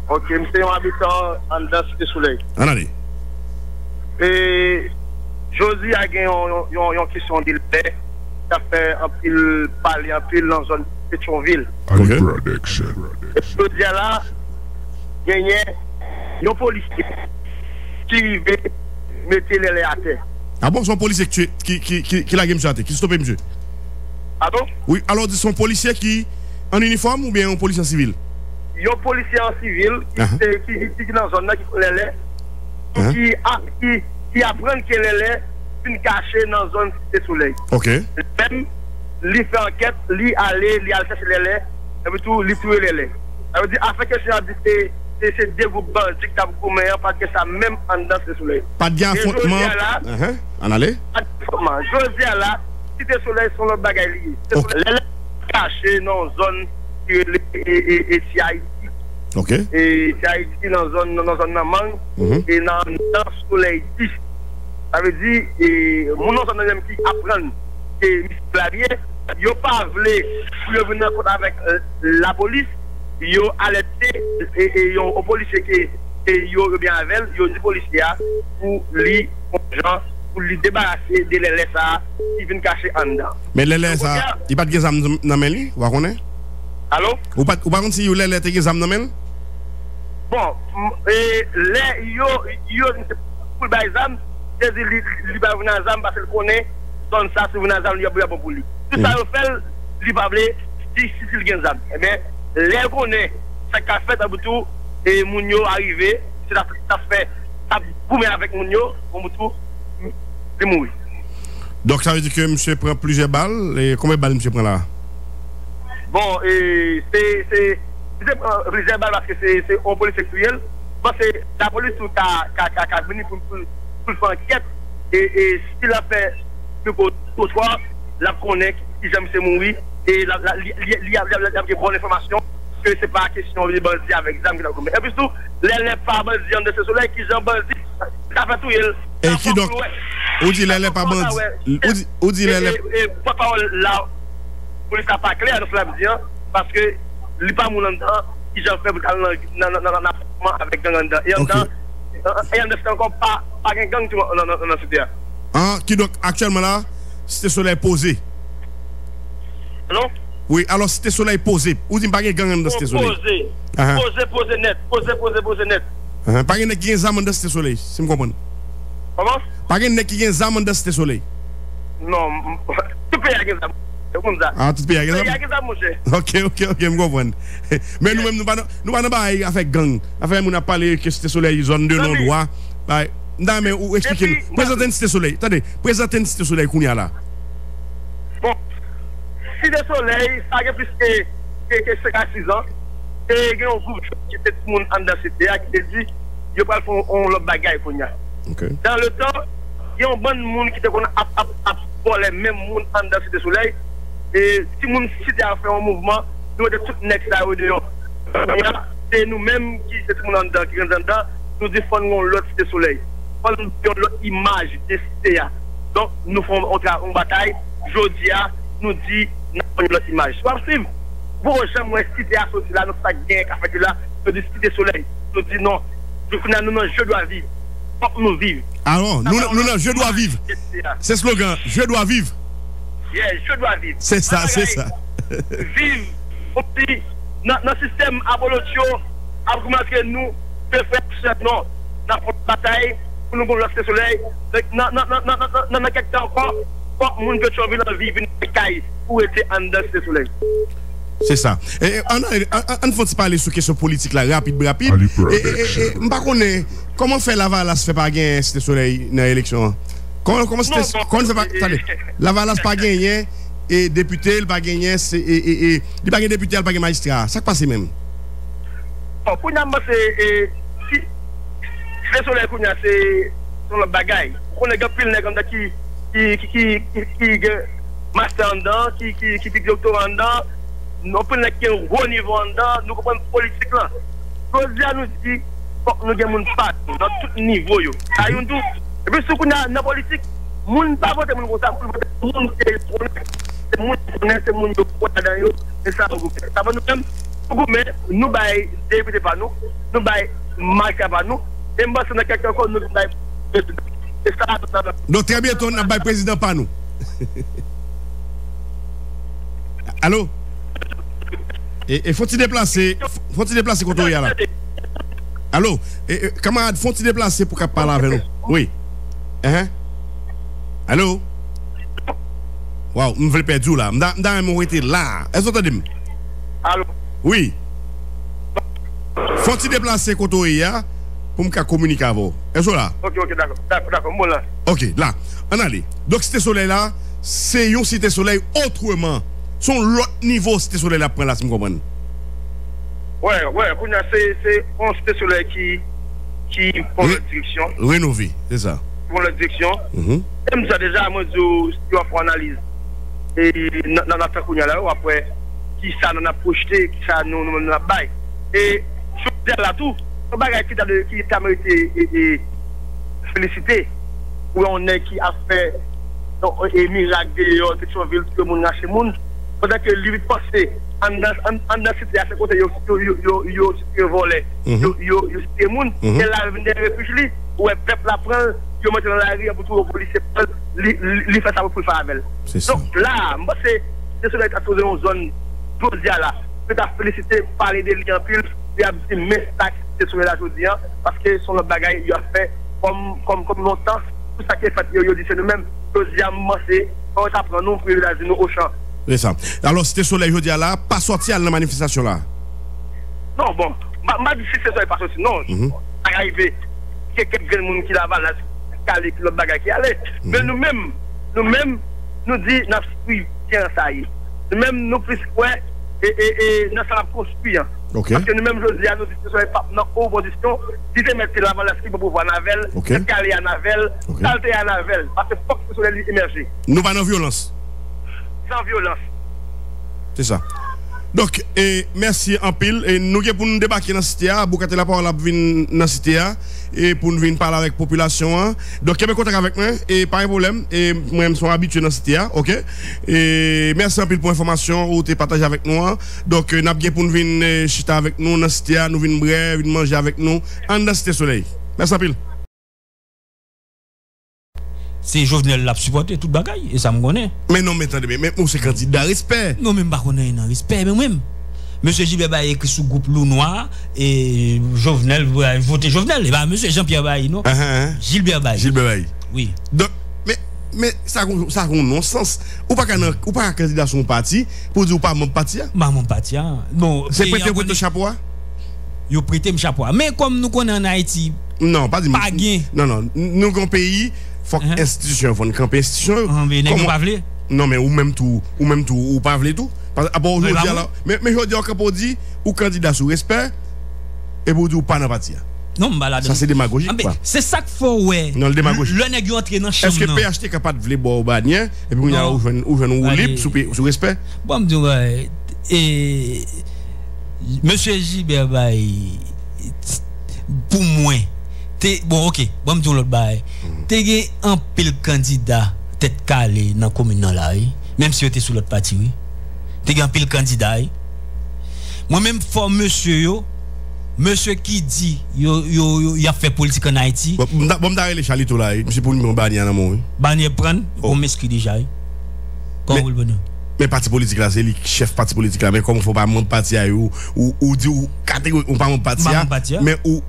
Ok, monsieur un habitant en dans Cité Soleil. En allez. Et Josie a gagné une question d'île paix. Ça fait un pile parler un pile dans la zone de Pétionville. Ok. Et Josie là, gagné un policier qui veut mettre les à terre. Ah bon, son policier qui l'a game chaté, qui stoppe monsieur. Pardon? Oui, alors son policier qui en uniforme ou bien un policier civil? Il y a un policier en civil qui est dans la zone là, qui connaît les, qui apprend que les une cachée dans la zone Cité Soleil. Ok. Même, lui fait enquête, lui aller chercher les laits, et puis tout, lui tuer les laits. Ça veut dire, afin que c'est des groupes bandits qui ont commis, parce que ça même en dans Cité Soleil. Pas de affrontement. En allez? Pas d'affrontement. Je dis là, Cité Soleil sont le bagage lié. Les laits cachés dans la zone et si Haïti. Ok. Et si Haïti dans la zone Namang, et dans le Soleil 10. Ça veut dire, mon nom même qui apprend que M. Clavier, il n'a pas voulu venir en compte avec la police, il a alerté et il a policier qui est bien avec elle, il a dit policier pour lui débarrasser de les ça qui viennent cacher en dedans. Mais les ça, il n'y a pas de gazam dans le vous connaissez? Allô? Ou pas si vous avez des gazam dans le bon, les pour les examens, c'est il va venir en parce qu'il connaît, donne ça, si vous venez en il y a bon pour lui. Tout ça, il fait, il va appeler, si il gagne en eh bien, les connaît, ça qu'a fait à tout, et Mounio arrivé, ça fait, ça boumé avec Mounio, tout, il mourit. Donc ça veut dire que monsieur prend plusieurs balles, et combien de balles monsieur prend là? Bon, c'est plusieurs balles parce que c'est un police sexuel, parce que la police qui a venu pour faire enquête, et s'il a fait tout soir, la connaît, si jamais c'est mourir, et il y a des bonnes informations, que ce n'est pas question de bandit avec les armes qu'il a commis. Et puis tout, les pas bandits de ce soleil, qui sont bandits, ça fait tout. Et qui donc? Où dit les pas bandits? Où dit les. Et papa, la police n'a pas clair, nous l'avons dit, parce que les pas mon endroit, ils ont fait avec gang endroit. Et en dedans, c'est encore pas un gang dans la cité. Ah, qui donc actuellement là, Cité Soleil posé. Non? Oui, alors Cité Soleil posé. Où dit pas un gang dans Cité Soleil? Posé net. Posé net. Pas un qui a un dans Cité Soleil, si vous comprenez. Comment? Pas un qui a un dans Cité Soleil. Non, tout pays a un zam. Ah, tout pays a un zam, mon cher. Ok, je comprends. Mais nous-mêmes, nous ne pas avec gang. Enfin, nous avons parlé que Cité Soleil, zone de non-droit. Non, mais expliquez-nous. Présentez une Cité Soleil. Attendez, présentez une Cité Soleil qu'on y a là. Bon, Cité Soleil, ça a plus que 56 ans. Et il y a un groupe qui était tout le monde en dans la cité qui dit il va faire un bagage qu'on y a. Dans le temps, il y a un bon monde qui était pour les mêmes monde en dans la Cité Soleil. Et si nous cité a fait un mouvement, nous avons tout next à réunion. C'est nous-mêmes qui sommes tout le monde en dedans, qui sont en dedans, nous défendons l'autre Cité Soleil. Nous défendons l'autre image de cité. Donc, nous faisons une bataille. Jodia nous dit, nous faisons l'autre image. Soit suivre. Pour moi, cité associée là, nous faisons bien qu'à faire là, nous disons Cité Soleil. Nous disons non, je dois vivre. Faut que nous vivons. Alors, nous, je dois vivre. C'est slogan, je dois vivre. Yeah, je dois vivre. C'est ça. Vivre aussi dans le système abolotio, argument que nous faisons non, dans notre bataille, pour nous lancer le soleil. Dans quelques temps encore, pour que nous puissions vivre une caille pour être en dedans le soleil. C'est ça. Et on faut parler sur question politique là rapide. Et pas connaît comment fait Lavalas fait pas gagner ce soleil dans l'élection. Comment fait pas attendez. Lavalas pas gagner et député il pas gagner et il pas gagner député il pas gagner magistrat. Ça passe même. Bon pour nous c'est si le soleil qu'on a c'est sur le bagaille. On a pile nèg comme qui master en dedans qui docteur en dedans. Nous prenons un gros niveau en dedans, nous comprenons la politique là. Nous nous dit, nous avons un pas dans tout niveau. Et puis, si nous avons la politique, nous ne pouvons pas voter pour ça. Nous ne pouvons pas voter pour ça. C'est nous qui ça va nous même Mais nous bail député pas nous bail marqué pas nous et moi c'est quelqu'un qu'on nous bail et ça donc très bientôt on a bail président pas nous. Allô? Et faut-il déplacer quand là? Allô? Camarade, faut-il déplacer pour qu'on parle avec nous? Oui. Allô? Wow, je vais perdre là. Je vais là. Est-ce que vous entendez? Allô? Oui. Faut-il déplacer quand là pour me communiquer avec vous? Est-ce que là? Ok, d'accord. Bon là. Ok, là. On allait. Donc, Cité Soleil là, c'est une Cité Soleil autrement. Son l'autre niveau Cité Soleil là, prend là, si vous comprenez. Ouais, c'est un Cité Soleil qui prend la direction. Rénové, c'est ça. Pour la direction. Et nous déjà, moi, je vais faire analyse. Et dans la fait qu'on y a là, après, qui ça nous a projeté, qui ça nous a baillé. Et je veux dire là tout, un bagage qui a mérité félicité, où on est qui a fait un miracle de cette ville que mon chez moun, pendant que lui passé en dans cité à ce côté yo volé, yo cité moun, et là venir réfugié, où le peuple la prend, yo mettre dans la rue pour tout policier, lui fait ça pour faire avec. Donc là, moi c'est sur la une zone mondiale là, peut-être féliciter parler de liens pile, il y a des messages sur la journée parce que son bagage il a fait comme longtemps tout ça qui est fait yo dit c'est nous même deuxièmement c'est on s'apprend nous pour la nous au champ. C'est ça. Alors Cité Soleil aujourd'hui là pas sorti à la manifestation là. Non bon, ma dit Cité Soleil pas sorti non. Arrivé quelques monde qui là-bas là calé le bagage qui allait. Mais nous-mêmes nous dit n'a suivi bien ça y. Nous-mêmes nous plus quoi et nous ça construit. Okay. Parce que nous-mêmes, je dis à nous, nous sommes pas dans opposition, si tu mets l'avant la pour pouvoir Navel, caler à Navel, salter à Navel, parce que faut que ce soit émerger. Nous pas dans violence. Sans violence. C'est ça. Donc, merci en pile. Et nous pour nous débarquer dans la cité, pour que la parole vienne dans la cité, et pour nous venir parler avec la population. Donc, il y a contact avec moi, et pas de problème. Et moi, je suis habitué dans la cité, ok? Et merci en pile pour l'information ou tu partages avec nous. Donc, nous avons pour nous venir chiter avec nous dans la cité, nous venir bref, venir manger avec nous en dans la cité soleil. Merci en pile. C'est Jovenel l'a supporté toute bagaille et ça me connaît. Mais non, mais attendez, mais c'est candidat respect. Non, même pas connaît un respect, mais même. Monsieur Gilbert Baye écrit sous groupe Loup Noir et Jovenel voter Jovenel. Et bah monsieur Jean-Pierre Baye non. Gilbert Baye. Gilbert Baye. Oui. Donc mais ça a un non-sens. Ou pas candidat sur un parti pour dire ou pas mon parti. Mon parti. Bon, c'est prêter pour chapeau. Yo prêter me chapeau. Mais comme nous connaissons en Haïti. Non, pas pas gain. Non, nous grand pays faut institution, faut camper institution. Mais n'est pas vle. Non mais ou même tout ou pas vle tout. Parce que aujourd'hui là, mais aujourd'hui on dit ou candidat sous respect et pour dire ou pas dans parti. Non, malade. Ça c'est démagogique quoi. C'est ça qu'il faut ouais. Non, le démagogie. Le nèg yo entrer dans chambre. Est-ce que PHT capable de vle boire banien et puis on y a ou libre sous respect? Bon me dire et monsieur Gilbert Baye pour moi bon ok, bon me dire l'autre bail. T'es gagné un pile candidat tête calée dans commune là, même si tu es sous l'autre parti oui. T'es gagné un pile candidat. Moi même fort monsieur qui dit il a fait politique en Haïti. Bon d'aller les Charlito là, monsieur pour numéro Barnier dans mon. Barnier prend on m'inscrit déjà. Comment vous le bonheur? Mais parti politique là, c'est le chef parti politique là, mais comme faut pas mon parti ou dit ou catégorique ou pas mon parti mais ou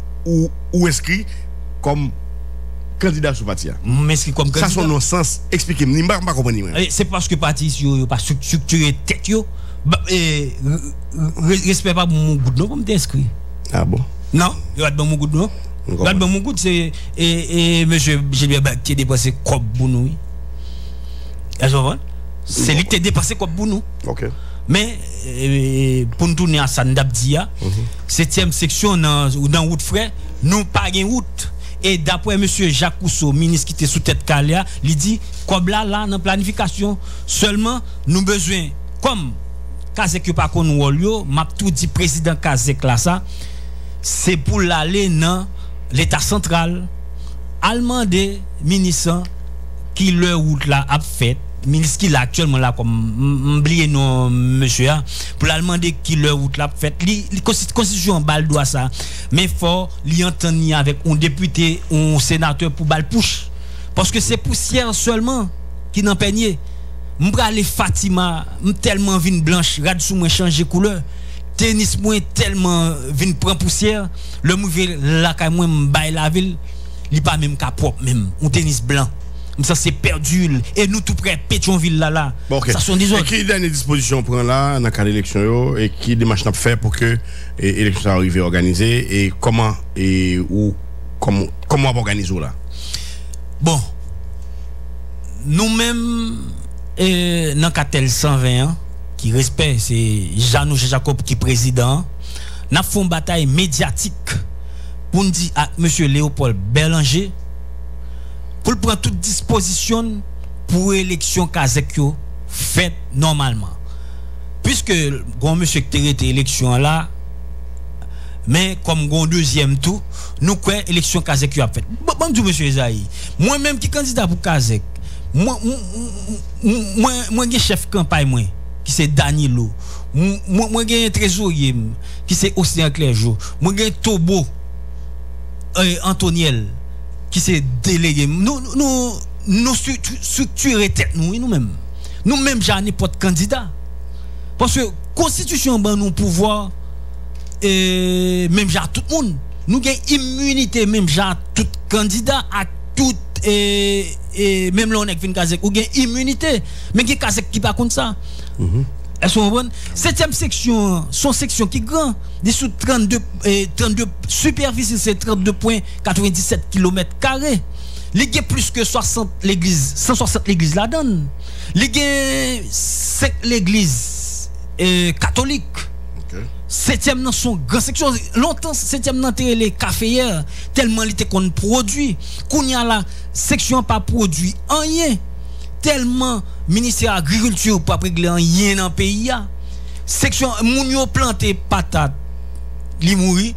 inscrit comme candidat sous parti. M'inscrit comme candidat. Ça son non-sens. Expliquez-moi, pas comprendre. C'est parce que parti yo pas structuré tête yo respect pas mon goût non comme t'inscrit. Ah bon? Non, il va dans mon goût non. Là dans mon goût c'est et monsieur Gilbert qui a dépensé comme pour nous. Est-ce que c'est lui qui a dépensé comme pour nous. OK. Mais pour nous tourner à Sandabdia, 7e section dans route frère, nous pas gain route. Et d'après monsieur Jacques Cousseau, ministre qui était sous tête Kalia, il dit comme là dans planification seulement nous besoin comme Kazek pas qu'on yo, m'a tout dit président Kazek là ça, c'est pour l'aller dans l'état central allemand des ministres qui leur route là a fait ministre qui est actuellement là comme oublié non monsieur pour la demander qui leur route là fait constitution balle doit ça mais faut li entendre avec un député un sénateur pour balle push parce que c'est poussière seulement qui n'en peigne m'bra les Fatima tellement vine blanche rad sous moi changer couleur tennis moi tellement vine prend poussière le mouver la ka moi m'bail la ville li pas même ka propre même un tennis blanc ça c'est perdu et nous tout près Pétionville là bon, okay. Ça sont des autres et qui dernière disposition prend là dans cas d'élection et qui démarche n'a fait pour que l'élection arrive organisée et comment et où comment on organise là bon nous-mêmes dans Catel 120 qui respect c'est Jean-Nouge Jacob qui président n'a fait une bataille médiatique pour nous dire à monsieur Léopold Berlanger pour prendre toute disposition pour élection Kazek yo faite normalement puisque grand monsieur qui était élection là mais comme grand deuxième tour nous quoi élection Kazek yo a fait bon dit monsieur Esaïe moi même qui candidat pour Kazek moi chef campagne moi qui c'est Danilo moi gagne trésorier qui c'est Océan Clergeau moi gagne Tobo Antoniel qui c'est délégué nous structurer tête nous-mêmes j'ai n'importe candidat parce que constitution ban nous pouvoir même j'ai tout le monde nous gagne immunité même j'ai tout candidat à tout même là on est fin Kazek ou gagne immunité mais qui Kazek qui pas comme ça elles sont bonnes 7e section son section qui grand des sous 32 superficie c'est 32.97 km². Il y a plus que 60 l'église 160 l'église la donne il y a 5 l'église catholique. Septième dans son grand section longtemps septième dans les caféières tellement il était qu'on produit kounya la section pas produit rien tellement ministère agriculture pas régler rien dans pays a section moun yo planté patate li mouri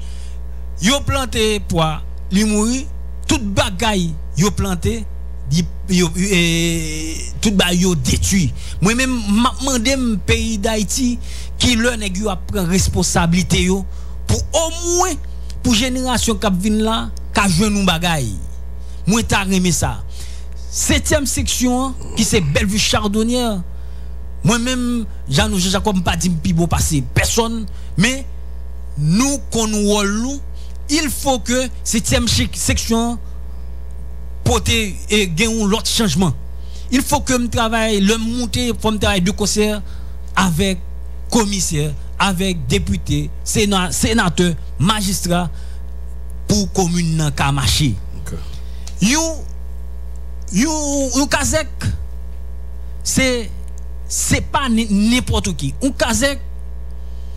yo planté pois li mouri toute bagaille yo planté tout ba yo détruit moi même m'a mandé pays d'Haïti qui le nèg yo prend responsabilité yo pour au moins pour génération qui vinn là ka joindre nous bagaille moi t'a remis ça 7e section qui c'est Bellevue Chardonnière moi même Jean-Nouge Jacob pas dit pi bon passer personne mais nous qu'on rôle nous il faut que 7e section porter et gagner l'autre changement il faut que me travaille le monter faut me travailler de concert avec commissaire avec député sénateur magistrat pour commune nan ka marcher you Kazek c'est pas n'importe qui un Kazek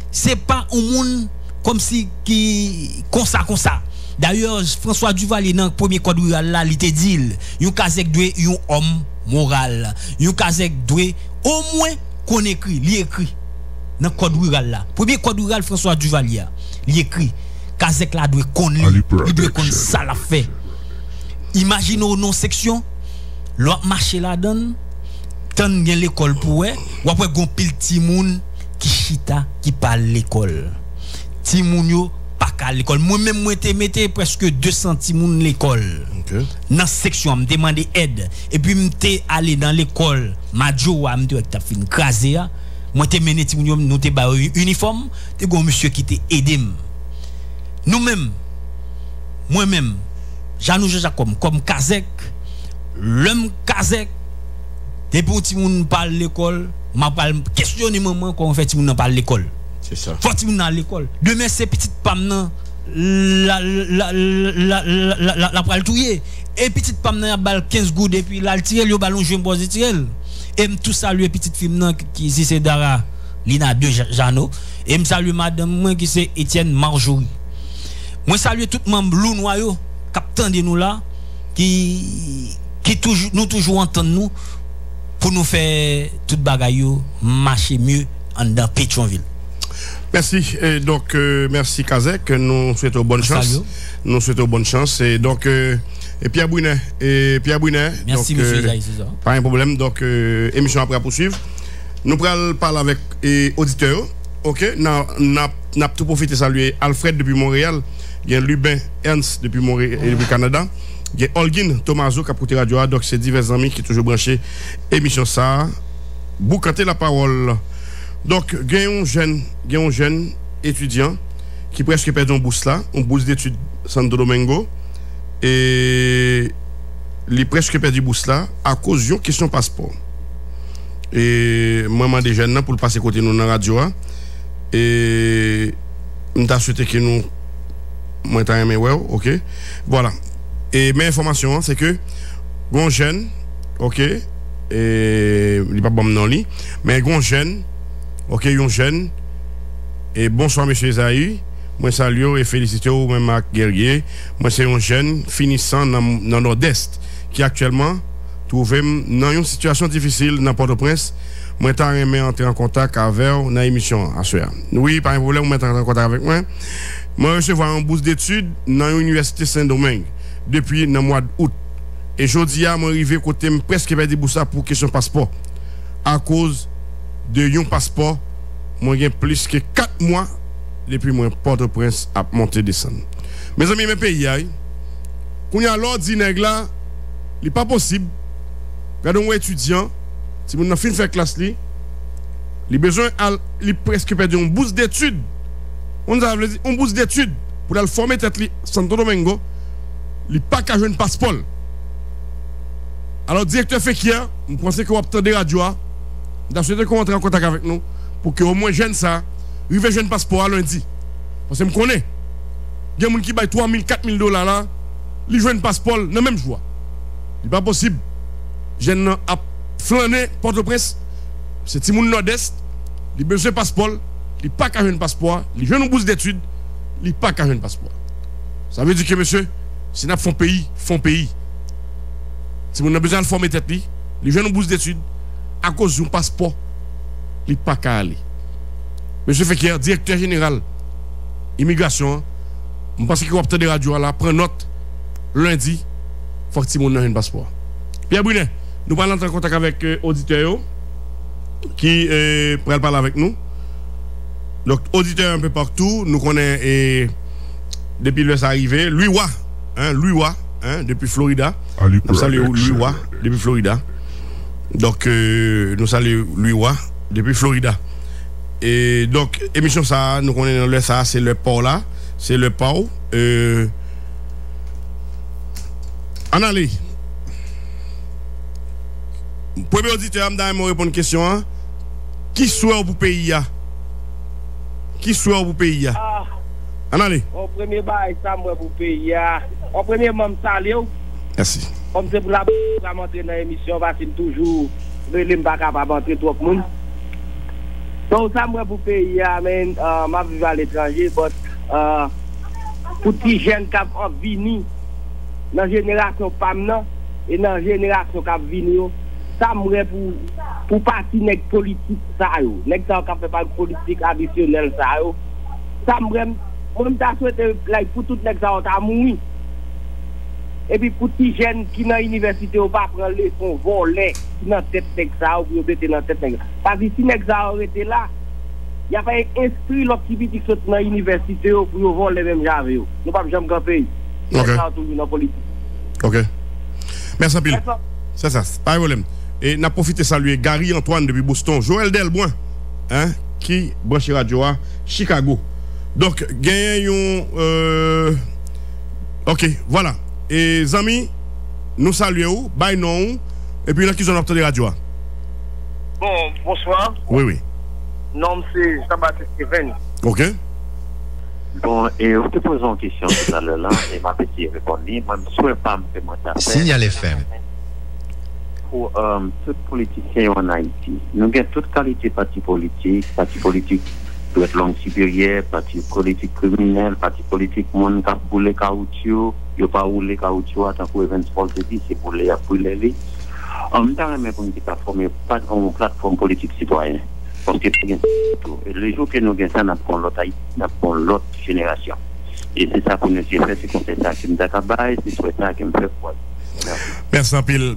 c'est pas un monde comme si qui comme ça d'ailleurs François Duvalier dans premier code rural là il te dit un Kazek doit un homme moral un Kazek doit au moins qu'on écrit il écrit dans code rural là premier code rural François Duvalier il écrit Kazek là doit connaître il doit connaître ça la fait imaginez non section l'autre marché la donne tant gen l'école pour ou après gon pile ti moun qui chita qui parle l'école ti moun yo pas qu'à l'école moi même moi te mettais presque 200 ti moun l'école dans section me demander aide et puis me te aller dans l'école madjo me te t'a fin craser moi te mené ti moun nous te ba uniforme te gon monsieur qui te aider nous même moi même Jean-Nouge Jacob comme Kazek l'homme Kazek des petits moun parle l'école m'a parle questionner maman comment fait ti moun parle l'école c'est ça faut ti moun dans l'école demain c'est petite pam nan la pral touyer et petite pam nan bal 15 gouttes et puis la tirer le ballon jouer pose tirer et tout saluer petite fille nan qui c'est Dara Lina de Jano et me salue madame moi qui c'est Étienne Marjorie moi salue tout membre Lou Noyo capitaine de nous là qui toujours nous toujours entendre nous pour nous faire toute bagaille marcher mieux en dans Pétionville. Merci. Et donc, merci Kazek. Nous souhaitons bonne chance. Salut. Nous souhaitons bonne chance. Et donc, et Pierre Brunet. Merci, donc, monsieur Jaïs. Pas un problème. Donc, émission après à poursuivre. Nous allons parler avec auditeurs. OK? N'a tout profité saluer Alfred depuis Montréal. Il y a Lubin Ernst depuis Montréal et depuis Canada. Il y a Holguin Tomaso qui a porté radio. Donc, c'est divers amis qui sont toujours branchés. Émission ça. Boucanter la parole. Donc, il y a un jeune étudiant qui presque perdu une bourse là, une bourse d'études Santo Domingo. Et il presque perdu une bourse là à cause d'une question passeport. Et moi, des jeunes pour le passer côté nous dans la radio. Et je t'ai souhaité que nous. Moi, t'as aimé, ouais, ok. Voilà. Et mes informations, c'est que, un jeune, ok, et il n'est pas bon dans lui, mais un jeune, ok, un jeune, et bonsoir, monsieur Esaïe. Moi, salue et félicite au même Marc Guerrier. Moi, c'est un jeune finissant dans Nord-Est qui actuellement trouve dans une situation difficile dans Port-au-Prince. Moi, t'as aimé entrer en contact avec dans l'émission à soir. Oui, pas un problème, vous mettez en contact avec moi. Moi, recevoir une bourse d'études dans l'Université Saint-Domingue depuis le mois d'août. Et jeudi, je suis arrivé côté presque perdu bourse pour question passeport. À cause de un passeport, moi, j'ai plus que 4 mois depuis mon Port-au-Prince à monter descendre. Mes amis, mes pays, quand il y a l'ordre là, il n'est pas possible. Regardez un étudiant, si vous avez fini de faire classe, il a besoin, il presque perdu une bourse d'études. On a dit une bourse d'études pour aller former tête Santo Domingo, il n'a pas qu'à jouer un passeport. Alors, directeur Fekir, je pense que vous avez des radios, vous avez souhaité qu'on entre en contact avec nous pour que au moins jeune ça, il va jouer un passeport à lundi. Parce que je connais. Il y a des gens qui payent 3 000, 4 000 $, là, ils jouent un passeport dans le même jour. Ce n'est pas possible. Jeune a flâné Port-au-Prince, c'est Timoun Nord-Est, il a besoin de passeport. Il n'a pas qu'à jouer un passeport, il joue une bourse d'études, il n'a pas qu'à jouer un passeport. Ça veut dire que, monsieur, si nous font pays. Si nous avons besoin de former tête, il joue une bourse d'études, à cause d'un passeport, il n'a pas qu'à aller. Monsieur Fekir, directeur général, immigration, je pense qu'il va peut-être des radios là, prendre note, lundi, il faut que nous ayons un passeport. Pierre Brunet, nous allons entrer en contact avec auditeurs qui pourraient parler avec nous. Donc, auditeurs un peu partout, nous connaissons depuis le arrivé, Louis-Wa, depuis Florida. Nous saluons Louis-Wa, depuis Florida. Donc, nous saluons Louis-Wa, depuis Florida. Et donc, émission ça, nous connaissons le ça, c'est le Pau là, c'est le Pau. En allez. Premier auditeur, je vais répondre à une question. Qui souhaite pour pays? Qui souhaite pour pays? En allez. Au premier bail, ça moi pour pays. Au premier moment, salut. Merci. Comme c'est pour la montrer dans l'émission, parce que toujours, je ne suis pas capable de montrer tout le monde. Donc, ça moi pour pays, mais je vis à l'étranger, pour les jeunes qui ont venu dans la génération PAM et dans la génération qui ont venu, ça moi pour partir de politique, ça y est. Les gens qui fait pas de politique additionnelle, ça y est. Ça moi, je souhaite pour tout les gens qui ont mouru. Et puis pour les jeunes qui sont dans l'université, on va prendre les leçons volés dans la tête de ça ou bien dans la tête de ça. Parce que si les gens étaient là, il y a pas inscrit l'activité qui sont dans l'université pour voler les mêmes javes. Nous ne pouvons pas jamais camper. Ok. Merci Pile. C'est ça, pas de problème. Et n'a profité saluer Gary Antoine depuis Boston, Joël Delboin, qui branche radio à Chicago. Donc, gagnons. Ok, voilà. Et amis, nous saluons, bye non, et puis là qui sont obtenus de radio. Bon, bonsoir. Oui. Non, c'est Jean-Baptiste Steven. Ok. Bon, et je te pose une question tout à l'heure là, et ma petite réponse, moi je ne souhaite pas me faire mon affaire. Signal FM. Pour tout politicien en Haïti, nous avons toute qualité de parti politique doit être langue supérieure, parti politique criminel, parti politique monde qui a boulé caoutchouc, il n'y a pas roulé caoutchouc, tant que Evans Paul te dit, c'est pour les. En même temps, on a une plateforme politique citoyenne. Parce que le jour que nous gagnons ça, nous prenons l'autre génération. Et c'est ça que nous avons fait, c'est qu'on fait ça qui nous a cabay, c'est ça qui me fait quoi. Merci en pile.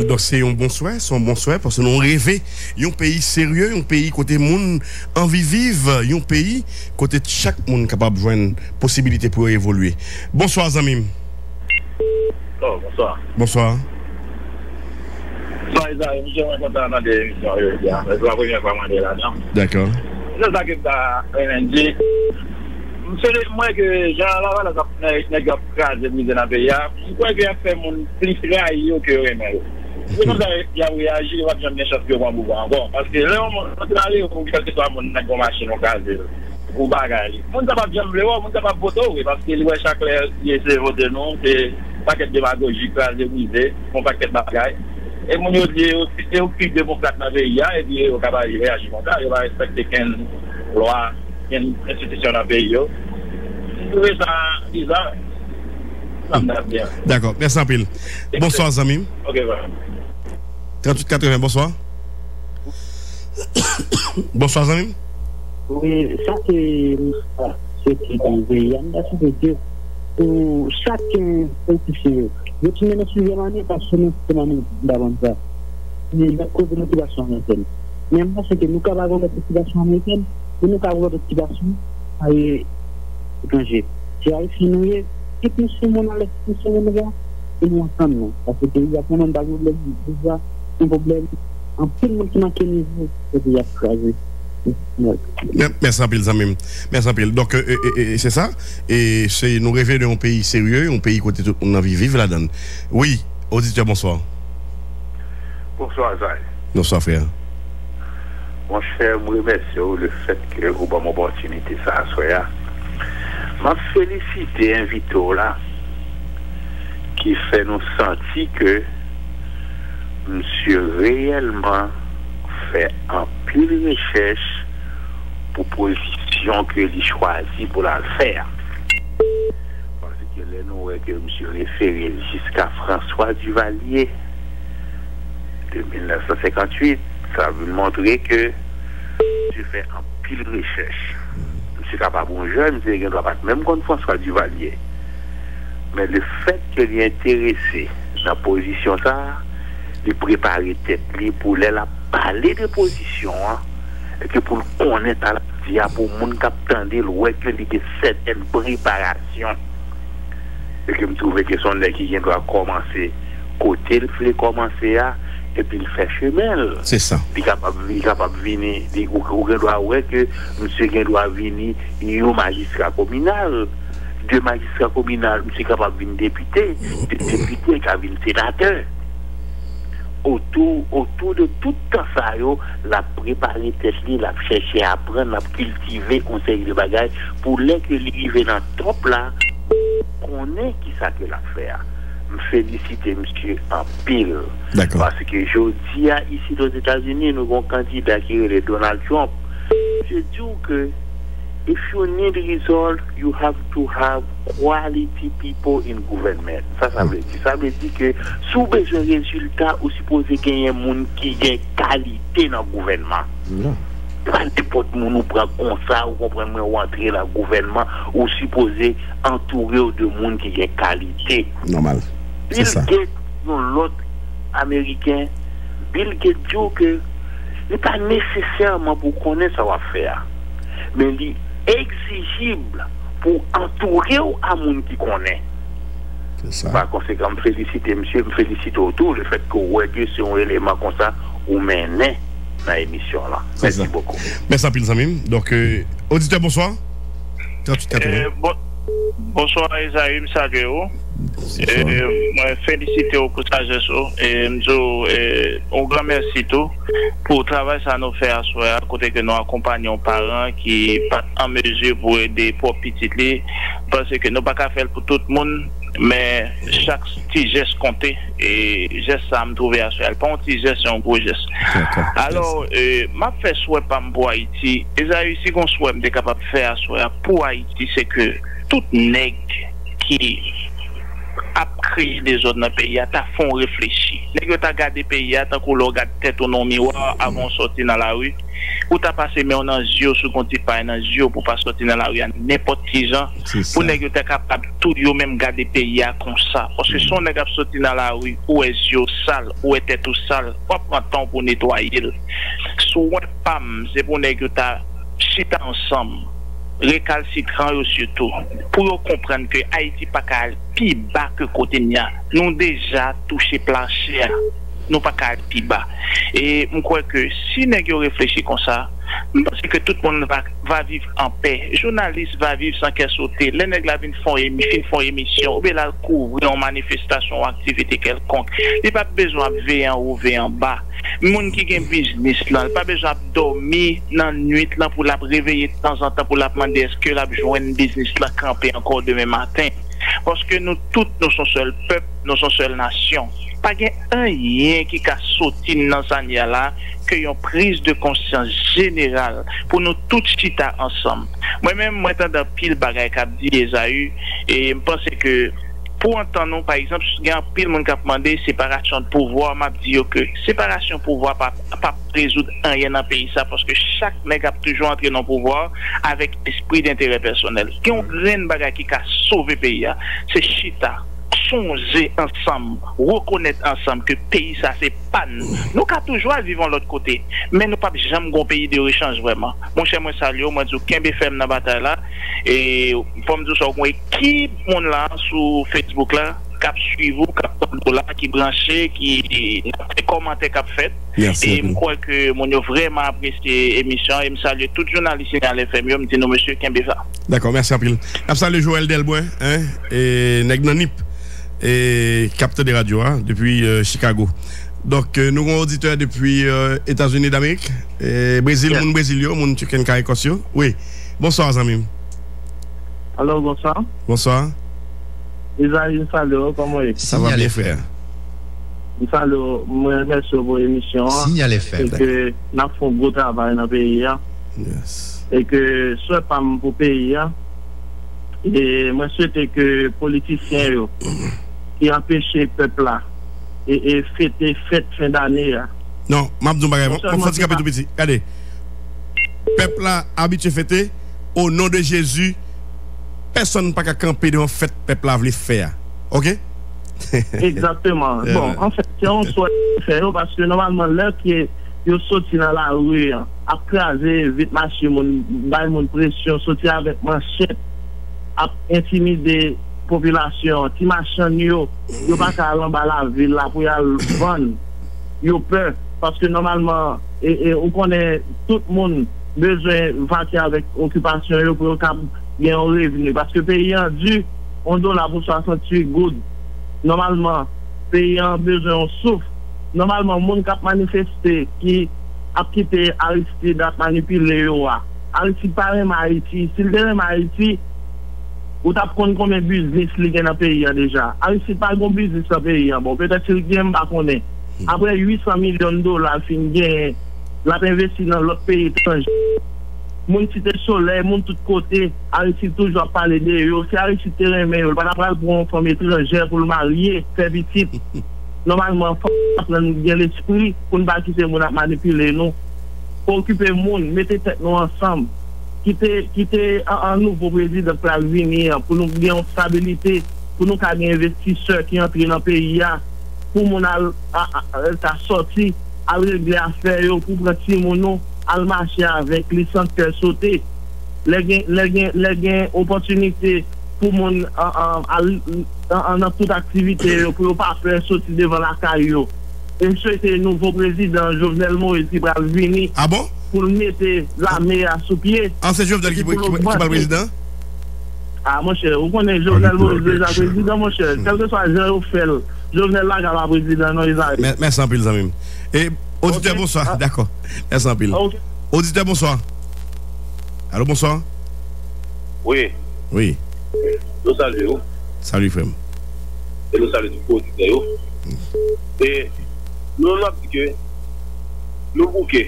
Donc c'est un bon souhait, parce que nous rêvons un pays sérieux, un pays côté monde envie vivre, un pays côté chaque monde capable de joindre possibilité pour évoluer. Bonsoir Zamim. Oh, bonsoir. Bonsoir. D'accord. Moi que Jean Laval n'a pas crasé dans le pays. Je crois qu'il a fait mon plus raillé que Remel. Il a réagi, il va jamais chercher au pouvoir encore. Parce que là, on est allé au quel que soit mon machine au cas ou bagarre. On ne peut pas jamais on ne peut pas voter parce que chaque il essaie de voter non, c'est paquet de démagogie crasé brisé, mon paquet de bagaille. Et mon dit c'est aucun démocrate dans le pays et puis au capable réagir comme ça, il va respecter qu'une loi, une institution dans le pays. C'est ça bizarre. D'accord, merci en pile. Bonsoir Zamim. OK, voilà. 3880, bonsoir. Bonsoir Zamim. Oui, ça c'est ce qui dit. Ça veut dire pour chacun officier. Je suis une suivante parce que nous sommes davantage. Mais la cause de motivation américaine. Même parce que nous avons la motivation américaine, nous avons la motivation à étranger. Si à finir, et puis c'est mon alexis, et nous ensemble. Parce qu'il y a plein de problème. En plus, nous qui manquons niveau, c'est déjà crasé. Merci à Zamim. Merci à Donc, c'est ça. Et c'est nous rêver d'un pays sérieux, un pays côté on a vivre là-dedans. Oui, auditeur, bonsoir. Bonsoir, Zay. Bonsoir, frère. Mon cher, je remercie le fait que vous avez une opportunité ça soit. Je félicite l'invité là qui fait nous sentir que monsieur réellement fait un pile de recherche pour position que il choisit pour la faire. Parce que les nous que monsieur référé jusqu'à François Duvalier de 1958, ça veut montrer que tu fais un pile de recherche. Je suis capable de jeune, je ne dois pas même contre François Duvalier. Mais le fait qu'il est intéressé dans la position ça, il prépare tête pour la parler de position, et que pour connaître à la dia pour mon capitaine de l'ouest que il y a certaines préparations. Et que je trouve que son qui doit commencer côté il fait commencer à et puis il fait chemin. C'est ça. Il est capable de venir, il doit ouais que monsieur doit venir un magistrat communal. Deux magistrats communaux, monsieur capable de venir député, député qui a venir sénateur. Autour de tout ça, la préparer tête, la chercher à apprendre, la cultiver, conseiller de bagages pour les que l'arrivée dans le top là, qu'on ait qui ça que l'affaire. Me féliciter monsieur en pile. D'accord. Parce que je dis ici aux États-Unis, nous avons un candidat qui est Donald Trump. Je dis que if you need result, you have to have quality people in government. Ça veut dire. Ça veut dire que si vous avez besoin de résultats, vous supposez qu'il y ait un monde qui a qualité dans le gouvernement. Pas n'importe qui nous prend comme ça, ou comprenez, ou entrer dans le gouvernement, ou supposez entourer de monde qui a qualité. Normal. Bill Gates, l'autre américain, Bill Gates dit que ce n'est pas nécessairement pour connaître ça va faire, mais il est exigible pour entourer à monde qui connaît. C'est ça. Par conséquent, je félicite monsieur, je félicite autour le fait que c'est un élément comme ça, ou menez dans l'émission là. Merci beaucoup. Merci à Pilsamim. Donc, auditeur, bonsoir. Bonsoir, Isaïe, salut. Moi, féliciter pour ça, et un grand merci tout pour le travail que nous faisons à côté que nous accompagnons parents qui sont en mesure pour aider pour petits parce que nous ne pouvons pas faire pour tout le monde, mais chaque petit geste compte et geste ça me trouve à soi. Pas un petit geste, c'est un gros geste. Alors, ma fait souhait pas pour Haïti. Isaïe, si on souhaite être capable de faire pour Haïti, c'est que tout nègre qui a créé des autres dans le pays, t'as font réfléchir. Les gars t'as gardé le pays, t'as qu'on regarde tête au miroir avant de sortir dans la rue, Ou t'as passé mais on en yeux sur compte pas en yeux pour pas sortir dans la rue n'importe qui gens pour nèg yo capable tout yo même garder pays comme ça parce que son nèg a sorti dans la rue ou est yeux sale ou était tout sale pas prendre temps pour nettoyer soit pam c'est pour nèg yo ta chita ensemble récalcitrant surtout pour comprendre que Haïti pas qu'à plus bas que côté nia nous déjà touché plancher nous pas qu'à plus bas et je crois que si nèg yo réfléchit comme ça je pense que tout le monde va vivre en paix. Journaliste va vivre sans qu'elle saute. Les nègres la font émission, ou bien la couvrir en manifestation ou activité quelconque. Il n'y a pas besoin de veiller en haut, veiller en bas. Moun qui a un business là, il n'y a pas besoin de dormir dans la nuit là pour la réveiller de temps en temps pour la demander est-ce que la besoin un business là camper encore demain matin. Parce que nous tous nous sommes seul peuple, nous sommes seule nation. Pas rien qui a sauté dans cette là que une prise de conscience générale pour nous tous chita ensemble. Moi-même, moi, dans pile bagaille qu'a dit Esaü et je pense que pour entendre, par exemple, il y a un pile monde qui a demandé séparation de pouvoir, m'a dit que séparation de pouvoir pas résoudre rien dans le pays ça parce que chaque nèg a toujours entré dans le pouvoir avec esprit d'intérêt personnel. Qui ont grand bagaille qui a sauvé le pays, c'est chita. Songer ensemble, reconnaître ensemble que le pays ça c'est pas nous. Nous avons toujours vivre de l'autre côté, mais nous pas jamais un pays de rechange vraiment. Mon cher moi salue, moi dis Kembe FM dans bataille là et pour me dire ça une équipe monde là sur Facebook là cap suivre cap là qui branché qui commenter cap fait et je crois que mon vraiment apprécié émission et me salue tout journaliste à l'FM me dit non monsieur Kembe FM. D'accord, merci à pile. Je salue Joël Delbois hein et nèg nan nip et capteur de radio hein, depuis Chicago. Donc nous avons auditeur depuis États-Unis d'Amérique et Brésil, mon brésilien, mon chicken caricosio. Oui. Bonsoir Zamim. Alors bonsoir. Bonsoir. Isaïe, salut, comment est-ce? Ça va bien frère. Salut, merci pour votre émission. Signal FM. Et que nous avons fait un gros travail dans le pays. Yes. Et que soit pas pour le pays. Et moi je souhaite que les politiciens qui empêchent le peuple là et fête fin d'année. Non, Mabdou Bagay, on faut tout petit. Regardez. Peuple là habitué fêter au nom de Jésus. Personne pas qu'à camper devant fête peuple là veut faire. OK? Exactement. Bon, en fait, si on souhaite faire parce que normalement là qui est sorti dans la rue à craser vite machine mon pression sortir avec manchette à intimider population ti machin yo pas qu'à en bas la ville là pour y vendre yo peur parce que normalement et on connaît tout le monde besoin vaquer avec occupation yo pour gagner un revenu parce que pays en dû on donne la pour 68 good normalement pays en besoin on souffre normalement monde qui manifester qui a quitté Aristide a manipulé yo Aristide pas même Haïti s'il devait Haïti ou t'as connu combien de business li gen dans pays déjà Aristide pas bon business dans pays bon peut-être qu'il gagne pas connaît après 800 millions de dollars fin gain l'a investi dans l'autre pays étranger mon cité soleil mon tout côté Aristide toujours parler de yo c'est Aristide terrain mais il pas prendre pour une femme étrangère pour le marier faire petite normalement faut prendre bien l'esprit pour ne pas quitter mon manipuler nous pour occuper monde mettez tête nous ensemble quitter un nouveau président pour venir pour nous gagner une stabilité pour nous gagner investisseurs qui entrent dans le pays pour mon ta sorti à régler affaire pour prendre mon à marcher avec les centres sauter les opportunités pour mon en toute activité pour pas faire sortir devant la caillou et souhaiter nouveau président Jovenel Moïse qui va venir ah bon pour mettre l'armée à sous pied. Ah, c'est Jovenel qui parle président? Ah, mon cher, vous connaissez Jovenel Moïse déjà président, mon cher. Quel que soit Jean Fel, Jovenel là, qui va président, non, ils arrivent. Merci en pile, Zamim. Et auditeur, bonsoir. D'accord. Merci en pile. Auditeur, bonsoir. Allô, bonsoir. Oui. Oui. Nous saluons. Salut, frère. Et nous saluons tout auditeur. Et nous avons dit que nous bouquons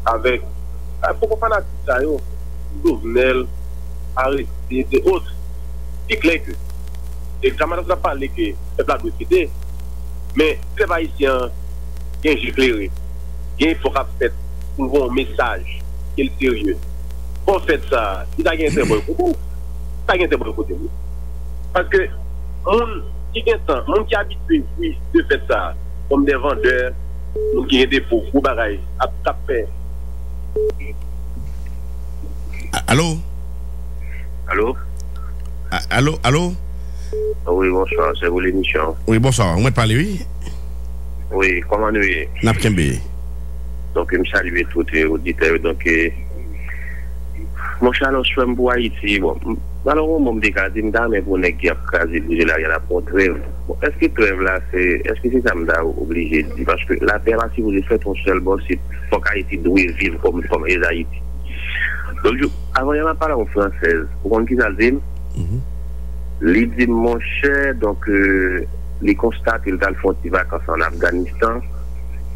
avec pourquoi pas ça Jovenel Aristide et autres c'est clair que et Kamara a parlé que c'est la mais c'est pas ici un gain éclairé gain faut qu'a fait pour voir un message qui est sérieux. Pour faire ça, il a gagné un bon côté. Ça a gagné un bon côté. Parce que, monde qui habitué de faire ça, comme des vendeurs, nous qui ont des faux bagailles, à taper. Allô? Allô? Allô? Oui, bonsoir, c'est vous l'émission. Oui, bonsoir. On va te parler, oui? Oui, comment nous y Napkembe. Donc, je me salue tous les auditeurs. Donc, mon chalon, je suis pour Haïti. Bon, alors, on me dit que je suis pour les gens qui ont la trêve. Est-ce que trêve là, est-ce que c'est ça que obligé de dire? Parce que la paix, si vous faites un seul bon, c'est faut qu'Haïti doit vivre comme les Haïti. Donc, avant, il y a parlé en française. Vous comprenez qui ça dit? Les dit, mon cher, donc, les constats qu'il a fait des vacances en Afghanistan.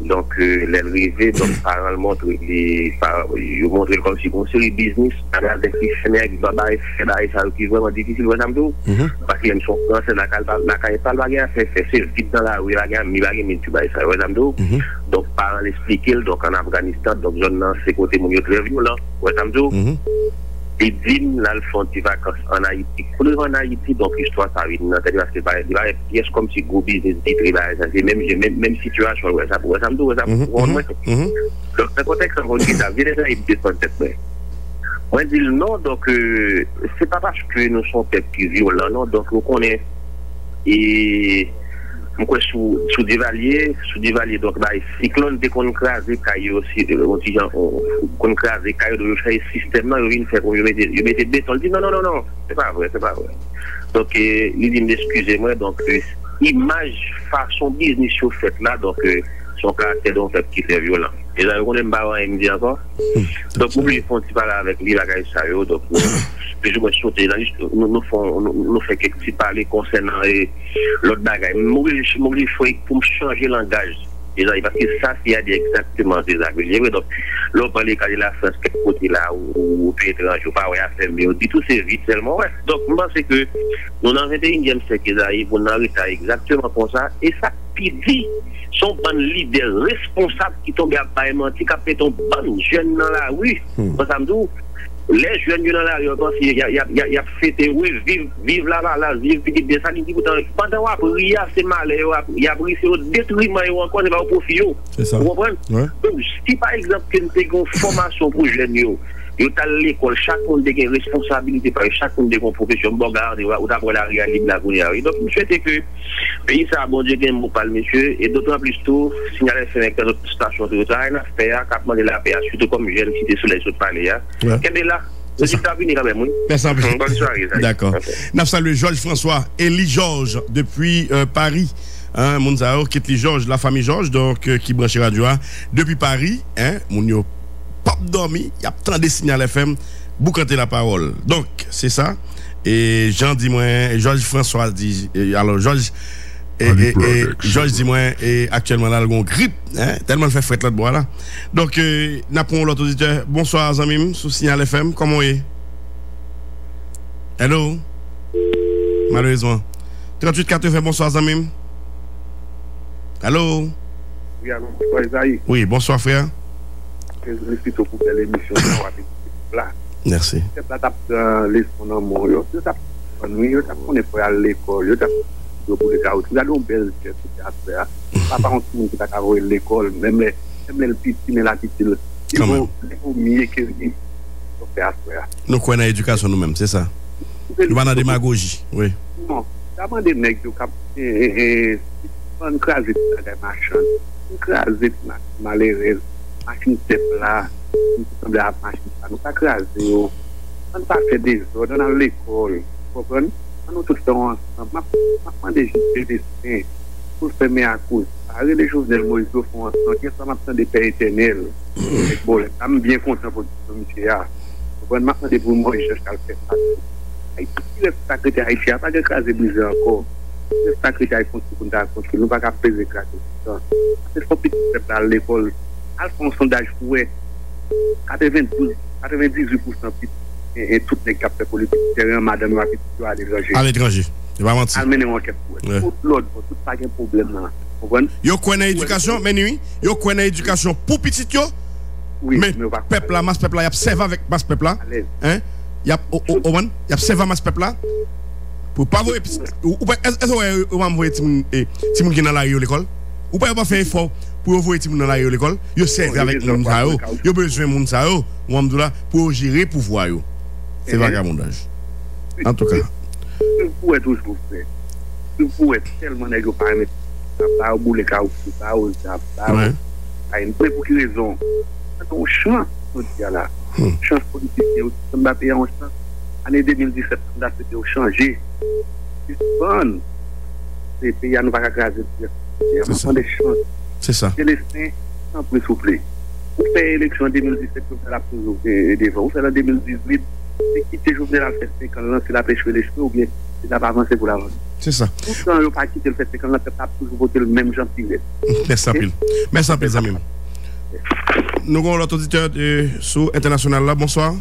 Donc, l'arrivée, donc, par exemple, montre comme si on série business, avec des fonctionnaires qui doivent faire ça qui est vraiment difficile, parce qu'ils sont français, la caille pas la faire, c'est vite dans la rue, la gamme, mi bague, mi tu bailles ça, donc, par l'expliquer, donc, en Afghanistan, donc, je n'en sais côté mon très violent, et dit, là, le font des vacances en Haïti. Pour en Haïti, donc, l'histoire, ça vient, c'est-à-dire que c'est pas, pièce comme si gros business, c'est même situation, ça pourrait, ça me doit, ça pourrait, donc, le contexte, on dit, ça vient déjà, il descend tête, on dit non, donc, c'est pas parce que nous sommes peut-être plus violents, non, donc, on connaît, et, sous des valiers, donc, bah, cyclone, dès qu'on crase, caillou aussi, qu'on crase, caillou de faire système, non, il fait qu'on y mette des béton, il dit non, c'est pas vrai. Donc, il dit, excusez-moi, donc, image, façon business, fait là, donc, son caractère, donc, qui est violent. Et là, on aime pas, il me dit encore. Donc, vous pouvez parler avec lui, la gagne ça, donc, je vais sauter là, nous faisons quelques petits parler concernant l'autre bagaille. Il faut pour changer le langage. Parce que ça, c'est exactement désagréable. Donc, là, on parle de la France, quelque côté là, ou pays étranger, ou pas, ouais, à faire, mais on dit tout c'est vite seulement, ouais. Donc, je pense que nous, dans le 21e siècle, on a exactement comme ça, et ça, puis dit, son bon leader responsable qui tombe à Baïman, qui a fait un bon jeune dans la rue, ça me dit, les jeunes dans la rue, il y a fait, oui, vive là, vive petite de ça, pendant qu'il c'est mal, il y a pris c'est détruisement encore, c'est pas au profit. C'est ça. Vous comprenez? Donc, si par exemple, nous avons une formation pour les jeunes, ils sont à l'école, chaque monde a une responsabilité, chaque monde a une profession, bon garde, ou d'abord la réalité de la gouverneure. Donc, je souhaite que le pays, ça a bon Dieu, mon parle, monsieur, et d'autant plus tout, signaler avec notre station de retard, il a fait, capement de la paix, surtout comme jeune, cité sur les autres palais. Quel est là? Merci. D'accord. Nous saluons Georges François, Élie Georges, depuis Paris. Mounzao, qui est Georges, la famille Georges, donc, qui branche radio, depuis Paris, mon pas dormi, il y a tant de signaux FM, boucanter la parole. Donc, c'est ça. Et Jean dit moi, Georges François dit, alors Georges, Georges dit moi, et actuellement là, le grippe, tellement il fait fête là de bois là. Donc, n'appelons l'autre auditeur. Bonsoir, Zamim, sous signal FM, comment est? Hello? Malheureusement. 38-80, bonsoir, Zamim. Allô? Oui, allô, bonsoir, Isaïe. Oui, bonsoir, frère. Merci pour l'émission. Merci. C'est pas les mon yo. C'est ça. Nous on est pour aller à l'école. Yo pour les gars. Tu as une belle tête à papa on qui t'a à l'école même le petit mais la petite il faut mieux que nous connaissons l'éducation nous-mêmes, c'est ça. Nous avons la démagogie, oui. Non, d'abord des mecs qui ont une crase de machin, une crase malheureuse. Machine step là, nous sommes à la machine, nous pas crasé, on n'a pas fait des ordres dans l'école, vous comprenez? Nous tout le temps, on a des dessins pour faire mes accords. Arrêtez les choses de Moïse au fond, qui sont maintenant des pères éternels. Bon, je suis bien content pour le monsieur. Vous comprenez? Maintenant, des pour moi, je cherche à le faire ça. Le sacré haïtien n'a pas de crasé brisé encore. Le sacré haïtien pour construire, nous ne pouvons pas faire des crasés. C'est ce petit peuple à l'école. À son sondage, 98% et toutes les capteurs politiques, c'est un madame à l'étranger. À l'étranger, je ne vais pas mentir. Amenez une enquête pour tout l'autre, tout pas de problème là. Vous connaissez l'éducation, mais oui, vous connaissez l'éducation pour petit, Oui, mais peuple là, masse peuple là, y a servi avec masse peuple là. Hein? Y a servi masse peuple là. Pour pas voir est-ce que on va envoyer ti moun qui dans la rue l'école? Ou pas faire effort pour envoyer ti moun dans la rue l'école? Yo servi avec moun ça yo. Yo besoin moun ça yo, ou am là pour gérer pouvoir yo. C'est vagabondage. En tout cas, pour être toujours fait. Pour être tellement nèg pas mettre pas au bout les cas pas au ça. À une pour quelle raison? On change là. Change politique on va payer en change. Année 2017 on a fait changer. Bon. Les pays nous pas craser. C'est ça. C'est laisser sans plus souple. Pour faire élection en 2017 pour faire la toujours devant. Pour faire en 2018 c'est quitter Jovenel à faire quand lancer la pêche les cheveux ou bien il n'a pas avancé pour l'avance. C'est ça. Pourtant, il n'a pas quitté le fait quand on n'a pas toujours voté le même Jean Pilet. Merci pile. Merci pile, Zamim. Nous avons l'autre auditeur sur International là. Bonsoir.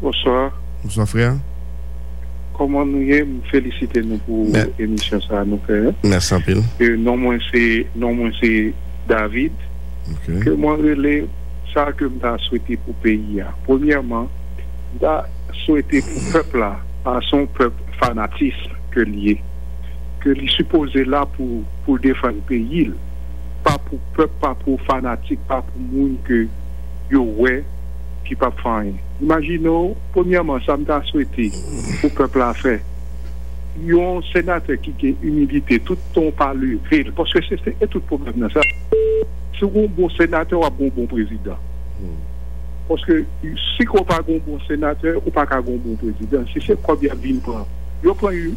Bonsoir. Bonsoir, frère. Comment nous féliciter nous pour l'émission ça nous fait. Merci pile. Non moins c'est David. Okay. Que moi relais ça que je souhaité pour le pays. Premièrement, je souhaité pour le peuple là, à son peuple fanatisme que lié, que lui supposé là pour défendre le pays, pas pour peuple, pas pour fanatique, pas pour monde que yo ouais qui pas faire. Imaginons premièrement ça m'a souhaité pour le peuple à faire. Yon sénateur qui a humilité tout ton pas levé parce que c'est tout problème dans ça. Si on bon sénateur ou un bon président. Parce que si on pas un bon sénateur ou pas un bon président, si c'est quoi bien vient prendre. Il prend une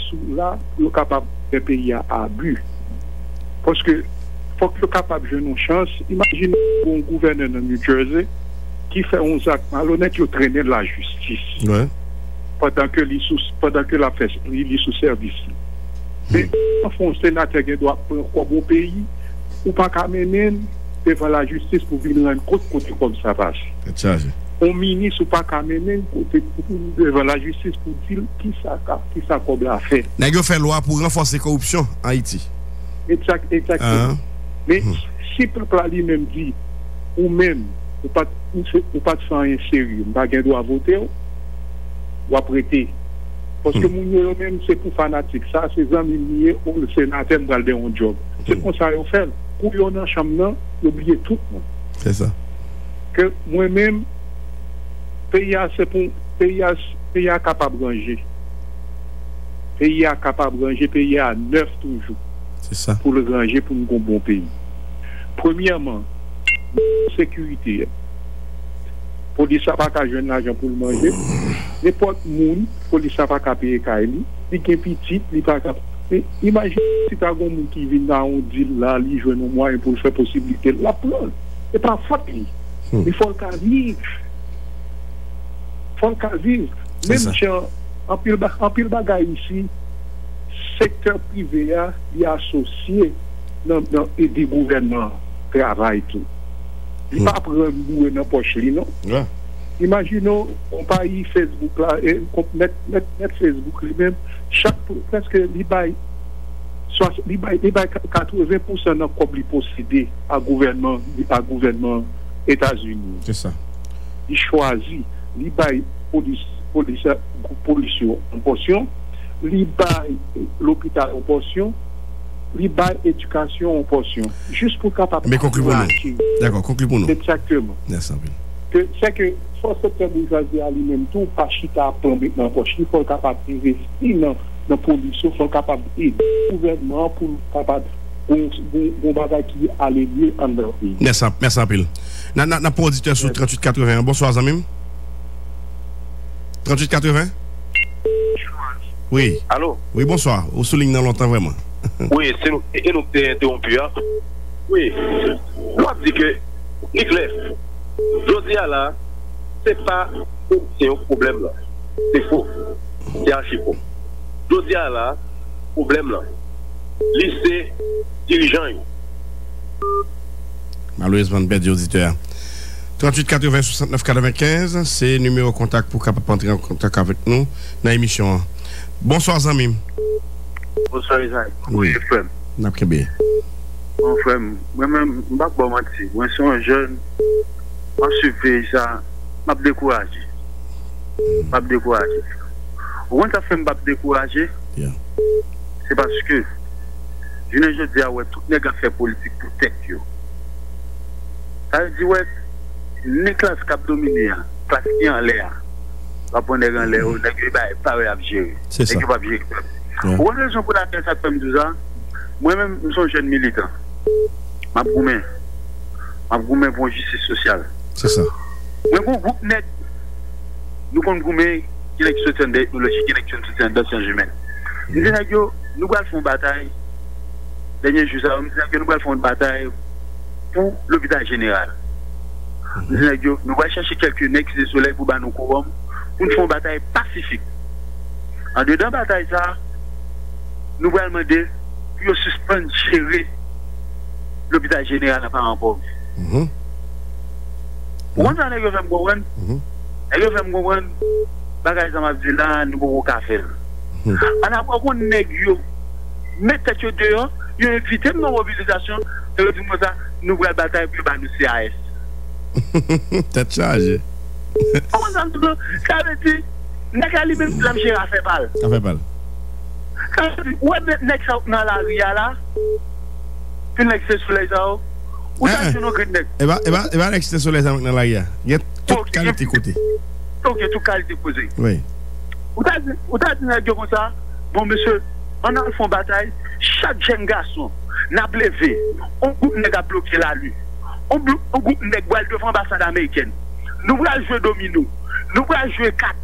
sous là pour capable de payer à abus. Parce que faut que capable de une chance. Imaginez un gouverneur de New Jersey qui fait un acte malhonnête qui traîner la justice. Ouais. Pendant que la fait il sous service. Mais enfin un sénateur qui doit prendre un bon pays ou pas qu'à mener devant la justice pour venir rendre compte côté comme ça passe. Un ministre ou pas qu'à mener côté devant la justice pour dire qui ça comme l'a fait. N'a fait loi pour renforcer la corruption en Haïti. Exactement. Mais si le peuple lui-même dit ou même ou pas de faire un sérieux, pas gain droit voter ou prêter. Parce que mon même c'est pour fanatique ça c'est amis liés au sénateur dans le job. C'est comme ça on fait. Pour yon dans chambre oublier tout le monde. C'est ça. Que moi-même pays c'est pour pays capable de ranger. Pays capable de ranger, pays à 9 toujours. C'est ça. Pour le ranger pour un bon pays. Premièrement, sécurité. Police n'a pas qu'à jouer l'argent pour le manger. N'importe monde, police n'a pas qu'à payer Kaili. Il est petit, il n'est pas qu'à. Mais imagine si tu as un monde qui vient dans un deal là, il joue un moyen pour faire possibilité de la prendre. C'est pas faute. Il faut qu'à vivre. Il faut qu'à vivre. Même si en pile bagaille ici, secteur privé est associé dans des gouvernements travail tout. Il ne peut pas prendre un bout dans la poche, non? Ouais. Imaginons, on paye Facebook là, et mettre Facebook lui-même, presque il baille 80% d'un cob possédé à gouvernement États-Unis. C'est ça. Il choisit, il baille pollution en portion, il baille l'hôpital en portion, il baille éducation en portion. Juste pour capable. Mais conclu pour nous. D'accord, conclu pour nous. Exactement. Merci. C'est que soit secteur bourgeoisie à lui-même tout pas chita prendre dans poche il faut capable d'investir dans production faut capable aider le gouvernement pour capable bon bagage qui aller mieux en leur pays. Merci pile. Na pour auditeur sur 3880. Bonsoir Zamim. 3880. Oui. Allô. Oui, bonsoir. Vous soulignez dans longtemps vraiment. Oui, c'est nous et nous t'es interrompu. Oui. Moi je dis que Nicolas je dis là, c'est pas un problème là. C'est faux. C'est archi faux. Je dis là, problème là. Lycée dirigeant. Malheureusement, bête d'auditeur. 38 80 69 95, c'est numéro contact pour capable entrer en contact avec nous dans l'émission. Bonsoir Zamim. Bonsoir Isaac. Oui. N'a pas bien. Enfin, moi-même, je ne vais pas mentir. Moi, je suis un jeune, je suis ça, je suis découragé. Je suis découragé. Quand ça fait me décourager, c'est parce que je ne dis pas que tout le monde fait politique pour tête. Ça veut dire que les classes qui ont dominé, parce qu'il y a en l'air, va prendre en l'air, on n'a pas à gérer. C'est ça. Une raison pour laquelle ça fait me dire ça, moi-même, je suis un jeune militant. Je suis pour justice sociale. C'est ça. Moi, mon groupe net, nous avons une élection de technologie, une élection de d'anciens humains. Nous allons faire une bataille. Dernier jour, nous allons faire une bataille pour l'hôpital général. Nous allons chercher quelques nègres de soleil pour nous courir, pour nous faire une bataille pacifique. En dedans de la bataille, nous allons demander pour suspendre gérer l'hôpital général à parents pauvres. On a un exemple de comprendre. Exemple de comprendre. Bagage ça m'a dit là, nous pouvons pas faire. On a pas qu'on nègre mettre tête dehors, ils ont invité nos mobilisations, et ils disent ça, nous voulons bataille pour nous CAS. Tête chargée. Ça veut dire, nègre lui-même la m'gère à faire balle. Ça fait balle. Ça veut dire, ouais, nègre dans la ria là. Puis nègre c'est sur les arbres. Ou ça c'est nos nègre. Et bah l'excès sur les arbres dans la ria. Il y a toute qualité côté. Ok, toute qualité posée. Oui. Ou t'as dit comme ça, bon monsieur, on a fait une bataille, chaque jeune garçon n'a levé, on groupe n'a bloqué la rue, on groupe n'a boire devant l'ambassade américaine. Nous voulons jouer domino, nous voulons jouer 4.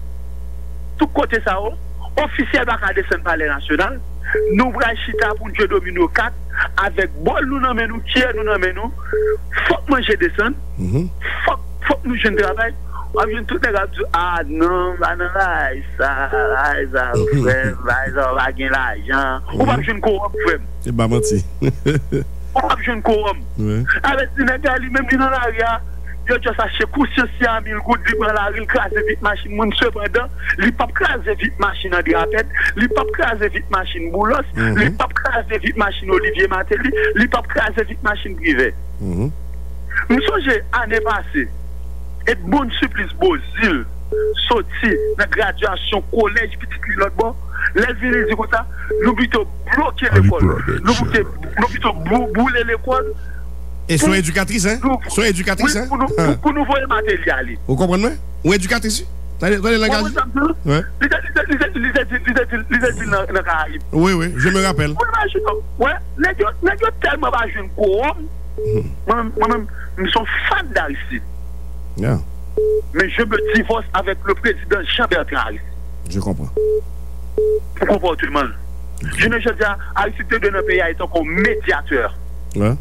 Tout côté ça, officiel va descendre par palais national, nous voulons chita pour jouer domino 4, avec bol nous n'en nous, tiers nous n'en nous, faut que manger descendre, faut que nous jouions travail. On vient tout le monde dire, ah non, ça, frère, on va gagner l'argent. On va jouer une courant, frère. C'est pas menti. On va jouer une courant. Avec les nègres, lui-même, dans l'arrière, il a juste acheté conscience à 1000 gouttes, il prend la rue, il crase vite machine, mon cependant, il pas crase vite machine en dirapède, il pas crase vite machine Boulos, il pas crase vite machine Olivier Matéli, il pas crase vite machine privée. Nous sommes année passée. Et bon supplice Bozil sorti dans la graduation collège petit l'autre bon les villes disent comme ça nous plutôt bloquer l'école nous plutôt bouler l'école et soyez éducatrice hein soyez éducatrice hein pour nous voir matériel vous comprenez ou éducatrice t'allez langage ouais oui je me rappelle ouais les gars tellement pas jeune quorum moi-même nous sommes fans d'Aristide. Yeah. Mais je me divorce avec le président Jean-Bertrand Aristide. Je comprends. Pour comprendre tout le monde. Je ne sais pas, Aristide de notre pays est comme médiateur. Ouais.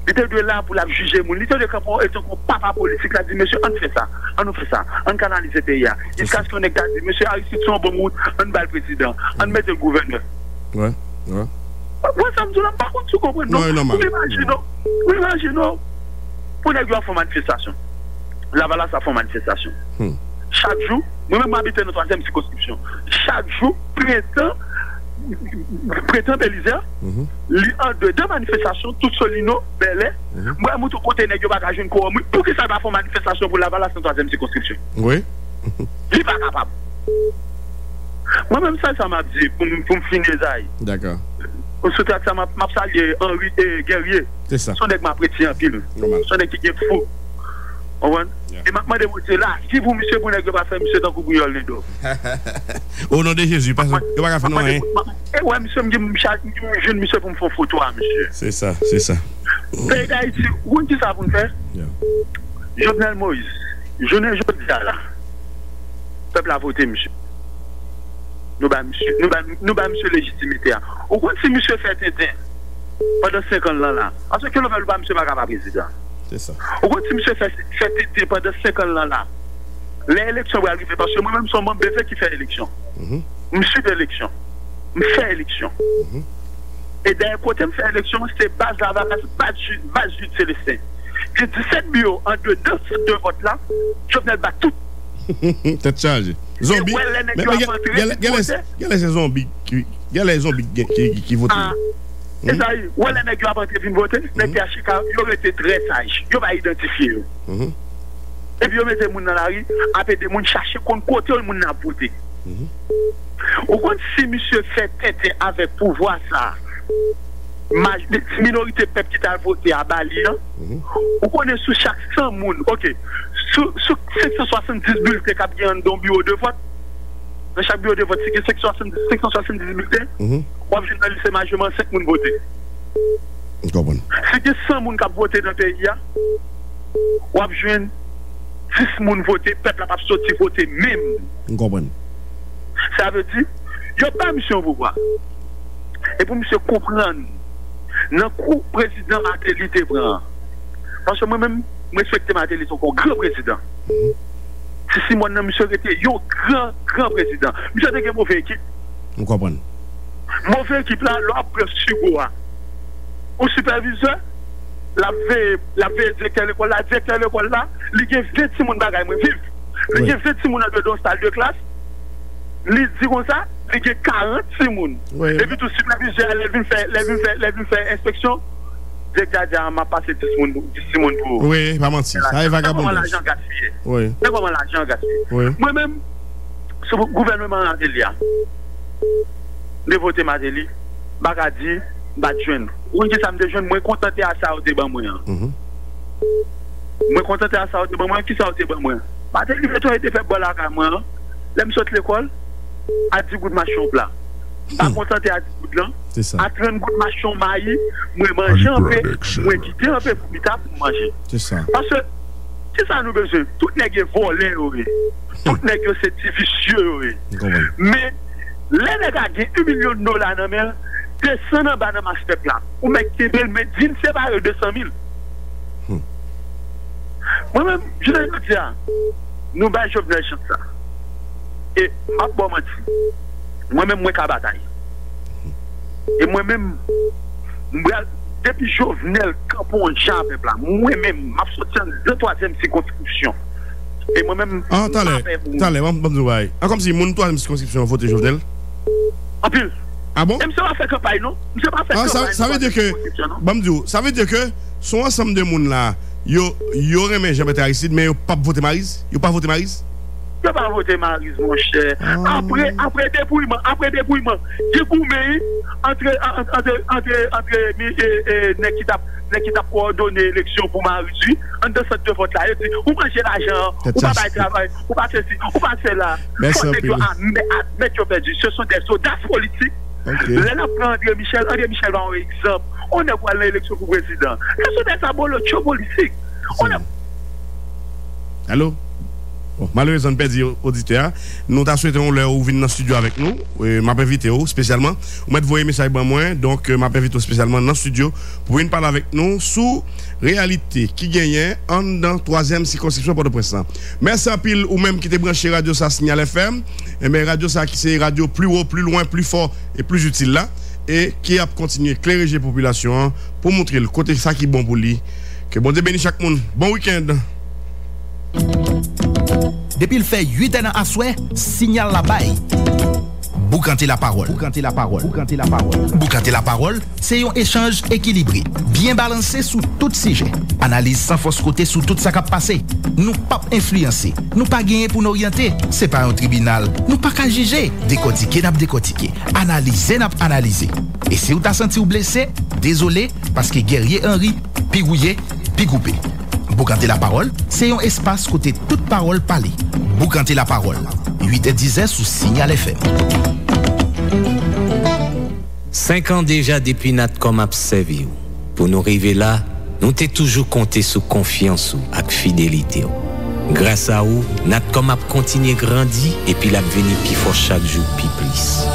Il était de là pour la juger. Il était de comme papa politique. Il a dit, monsieur, on fait ça. On canalise le pays. Jusqu'à ce qu'on ait dit, monsieur Aristide, son bon route, on bat le président. On met le gouverneur. Ouais. Moi, ça me dit, par contre, tu comprends? Non, vous imaginez, pour les gens font manifestation. La Valence a fait manifestation. Chaque jour, moi-même j'habite dans la 3e circonscription. Chaque jour, printemps Bélisère, en deux manifestations, tout solino, belé. Moi, je suis côté nègre, je vais pas pour que ça va faire manifestation pour la Valence dans la 3e circonscription. Oui. Il n'est pas capable. Moi-même, ça m'a dit pour me finir ça. D'accord. On se traite ça, m'a salué Henri Guerrier. C'est ça. Son nègre m'a prêté en pile. Son nègre qui est fou. Et maintenant, je là, si vous, monsieur, vous n'avez pas fait, monsieur, dans le bouillon, au nom de Jésus, parce que vous n'avez pas fait non, hein. Et ouais, monsieur, je jeune monsieur pour me faire photo, monsieur. C'est ça. Pays d'Haïti, où est-ce que ça vous fait? Jovenel Moïse, je ne dis pas là. Le peuple a voté, monsieur. Nous avons monsieur légitimité. Au contraire, si monsieur fait tétin, pendant 5 ans là, parce que le peuple va monsieur pas président. C'est ça. Au contraire, si monsieur fait tétin pendant 5 ans là, les élections vont arriver parce que moi-même, son membre BV qui fait l'élection. Monsieur de l'élection. Je fais élection. Et d'un côté, je fais élection, c'est base Jude Célestin. J'ai 17 bureaux en deux votes là, je venais battre tout. T'es chargé. Zombies. Il y a les zombies qui votent. Et ça, où les nègres avant de venir voter, les PHK, ils ont été très sages. Ils vont identifier. Et puis, ils mettent les gens dans la rue, après des gens chercher contre côté, les gens ont voté. Au compte, si monsieur fait tête avec pouvoir ça, minorité peuple qui a voté à Bali, on connaît sous chaque 100 moun, ok, sous 570 bulletins qui ont dans le bureau de vote, dans chaque bureau de vote, c'est 570 bulletins, on va dans le lycée majorement 5 moun voté. C'est que 100 moun qui ont voté dans le pays, on va jouer 6 moun voté, peuple n'a pas sorti voter même. Ça veut dire, il n'y a pas mission pour voir. Et pour monsieur comprendre, dans le coup président Matéli te prend. Parce que moi-même, je respecte Matéli, son grand président. Si moi, monsieur était un grand président. Monsieur était une mauvaise équipe. Vous comprenez? Mauvaise équipe là, l'homme sur au superviseur, la directeur de l'école, la directeur de l'école là, il y a 20 personnes qui vivent. Il y a 20 personnes dans une salle de classe. Il dit comme ça, il y a 40 personnes. Et puis tout superviseur, il vient faire inspection. Directeur m'a passé 10 personnes pour. Oui, pas mentir. Ça est vagabond. Comment l'argent gaspillé? Oui. Comment l'argent gaspillé? Moi-même, ce gouvernement Matéli, de voter Matéli, Bagadi, Badjouen. Ou dit ça me déjeune, moi contenté à ça au débat moi. Moi contenté à ça au débat moi, qui ça au débat moi? Matéli a été fait bon là quand moi. L'aime sortir l'école, à 10 gouttes de machon plat. Pas contenté à 10 gouttes là. C'est ça. À 30 gouttes de machon maïs, moi manger un peu, moi quitter un peu pour manger. C'est ça. Parce que, c'est ça nous besoin. Tout n'est que volé, tout n'est que c'est vicieux. Mais, les nègres qui ont $1 million dans mer, descendent en bas dans ma step là. Ou mec qui veut me dire, c'est pas 200 000. Moi-même, je vais vous dire, nous avons Jovenel chance ça. Et moi-même, moi, je bataille. Et moi-même, depuis Jovenel, quand on jambes, moi-même, je suis sorti de 3e circonscription. Et moi-même, attendez, comme si mon 3e circonscription a voté Jovenel. En plus. Ah bon? Je ne sais pas faire campagne, non? Je ne sais pas faire campagne. Ça veut dire que, Bamdou, ça veut dire que son ensemble de monde là, yo remet Jean-Bertrand Aristide, mais yo pas voté Maryse? Yo pas voté Maryse? Je ne vais pas voter Maryse, mon cher. Après dépouillement, entre les qui t'a coordonné l'élection pour Maryse, en deux sortes de votes là, vous mangez l'argent, vous ne pas travail, vous pas ceci, vous pas cela. Merci. Ce sont des soldats politiques. Là, on prend André Michel va en exemple. On est pour l'élection pour président. Ce sont des abolotios politiques. Allô? Bon, malheureusement, on perd auditeur. Nous souhaitons leur ouvrir dans le studio avec nous. M'a invité spécialement. Vous mettez vos messages pour moi. Donc, m'a invité spécialement dans le studio pour venir parler avec nous sur réalité qui gagne en dans 3e circonscription pour le président. Merci à pile ou même qui était branché Radio Ça Signal FM. Mais Radio Ça qui c'est radio plus haut, plus loin, plus fort et plus utile là. Et qui a continué à éclairer la population pour montrer le côté ça qui est bon pour lui. Que bon Dieu bénisse chaque monde. Bon week-end. Depuis le fait 8 ans à souhait, signal la baille. Boucanter la parole. Boucanter la parole, c'est un échange équilibré, bien balancé sous tout sujet. Analyse sans fausse côté sous tout ça qui a passé. Nous pas influencer, nous pas gagner pour nous orienter. C'est pas un tribunal, nous pas qu'à juger. Décortiquer n'a décortiquer, analyser n'a analyser. Et si vous t'as senti ou blessé, désolé parce que guerrier Henri, pigouillé, pigoupé. Boucanter la parole, c'est un espace côté toute parole parlée. Boucanter la parole. 8h10 sous Signal FM. 5 ans déjà depuis Natcom a servi. Pour nous arriver là, nous t'ai toujours compté sous confiance et fidélité. Grâce à vous, Natcom a continué grandir et puis l'a venu plus fort chaque jour plus.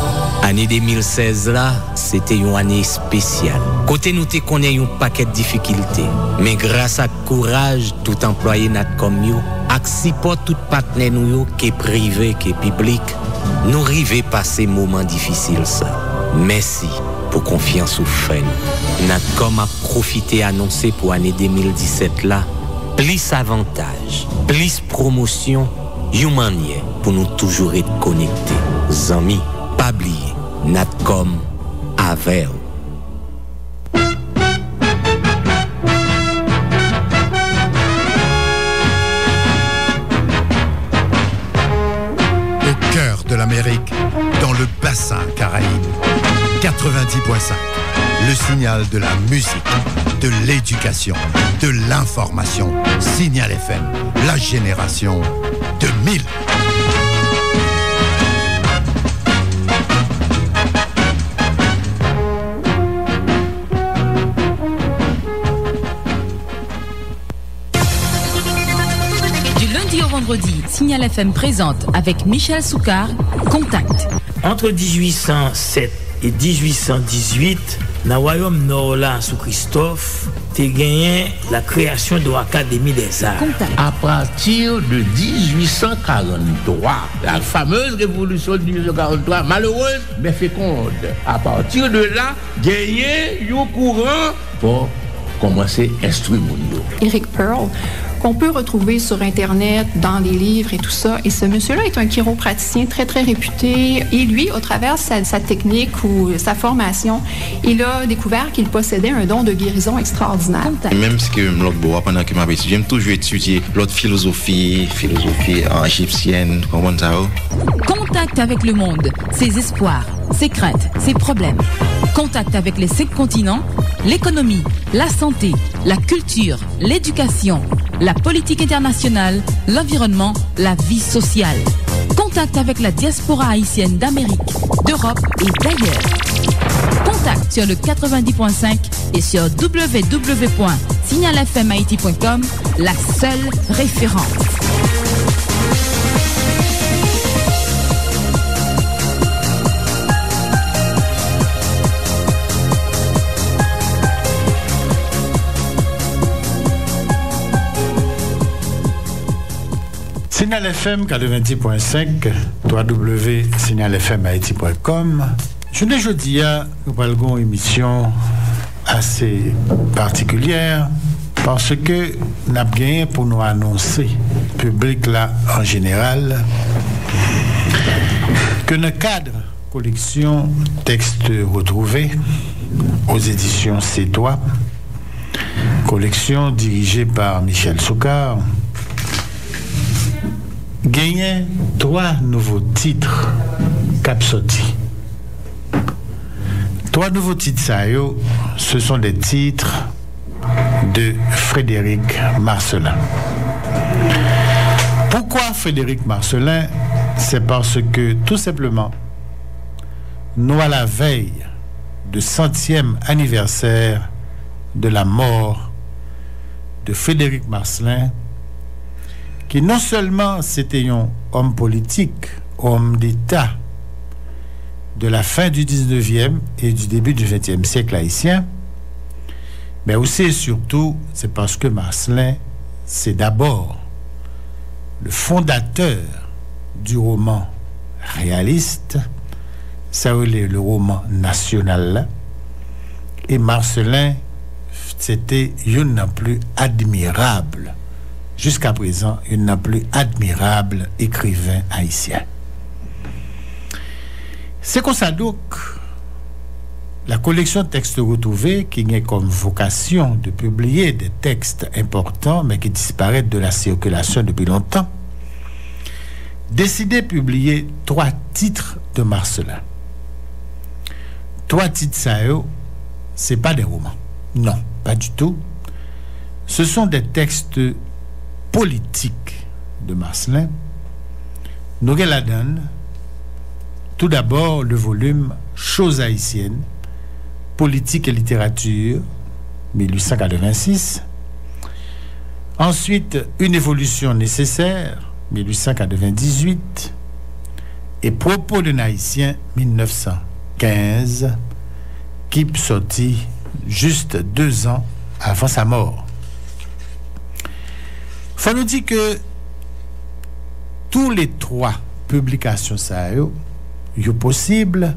Année 2016 là, c'était une année spéciale. Côté nous te connaît un paquet de difficultés, mais grâce à courage tout employé Natcom yo, ak support tout partenaire nous yo, qui privé, qui public, nous rivé passer moment difficile ça. Merci pour confiance ou fait. Natcom a profité annoncer pour année 2017 là, plus avantages, plus promotion, une manière pour nous toujours être connectés. Amis, pas oublier, Natcom avec l'Amérique, dans le bassin Caraïbe. 90.5, le signal de la musique, de l'éducation, de l'information. Signal FM, la génération 2000. Vendredi, Signal FM présente avec Michel Soukar, Contact. Entre 1807 et 1818, dans le royaume nord là, sous Christophe, tu as gagné la création de l'Académie des Arts. Contact. À partir de 1843, la fameuse révolution de 1843, malheureuse mais féconde. À partir de là, gagné un courant pour commencer à instruire le monde. Eric Pearl, qu'on peut retrouver sur Internet, dans les livres et tout ça. Et ce monsieur-là est un chiropraticien très, très réputé. Et lui, au travers sa technique ou sa formation, il a découvert qu'il possédait un don de guérison extraordinaire. Même si pendant que je étudié, j'aime toujours étudier l'autre philosophie égyptienne, comment ça va? Contact avec le monde, ses espoirs, ses craintes, ses problèmes. Contact avec les 5 continents, l'économie, la santé, la culture, l'éducation, la politique internationale, l'environnement, la vie sociale. Contact avec la diaspora haïtienne d'Amérique, d'Europe et d'ailleurs. Contact sur le 90.5 et sur www.signalfmhaiti.com, la seule référence. Signal FM 90.5, www.signalfmhaiti.com. Jeudi, nous avons une émission assez particulière parce que nous avons gagné pour nous annoncer, public là en général, que dans le cadre collection textes retrouvés aux éditions C3, collection dirigée par Michel Soukar, gagné 3 nouveaux titres cap sorti. 3 nouveaux titres, ce sont des titres de Frédéric Marcelin. Pourquoi Frédéric Marcelin? C'est parce que, tout simplement, nous à la veille du 100e anniversaire de la mort de Frédéric Marcelin, qui non seulement c'était un homme politique, homme d'État de la fin du 19e et du début du 20e siècle haïtien, mais aussi et surtout, c'est parce que Marcelin, c'est d'abord le fondateur du roman réaliste, ça veut le roman national, et Marcelin, c'était un des plus admirables. Jusqu'à présent, il n'a plus admirable écrivain haïtien. C'est comme ça donc, la collection de textes retrouvés, qui a comme vocation de publier des textes importants, mais qui disparaissent de la circulation depuis longtemps, décidé de publier 3 titres de Marcelin. 3 titres, ça, c'est pas des romans. Non, pas du tout. Ce sont des textes politique de Marcelin. Nous la donne tout d'abord le volume Choses haïtiennes, politique et littérature, 1886. Ensuite, Une évolution nécessaire, 1898. Et Propos d'un haïtien, 1915, qui sortit juste 2 ans avant sa mort. Faut nous dire que tous les 3 publications ça sont possibles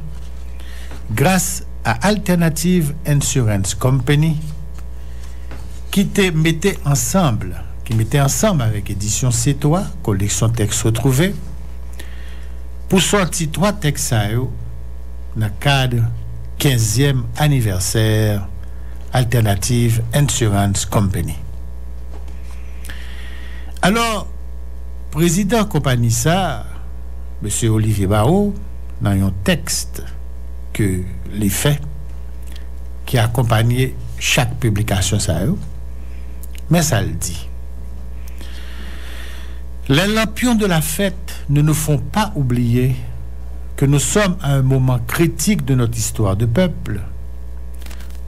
grâce à Alternative Insurance Company qui mettait ensemble avec édition C3, collection textes retrouvés, pour sortir 3 textes dans le cadre 15e anniversaire Alternative Insurance Company. Alors, président compagnie ça, M. Olivier Barrault dans un texte que les faits qui accompagnaient chaque publication ça mais ça le dit. Les lampions de la fête ne nous font pas oublier que nous sommes à un moment critique de notre histoire de peuple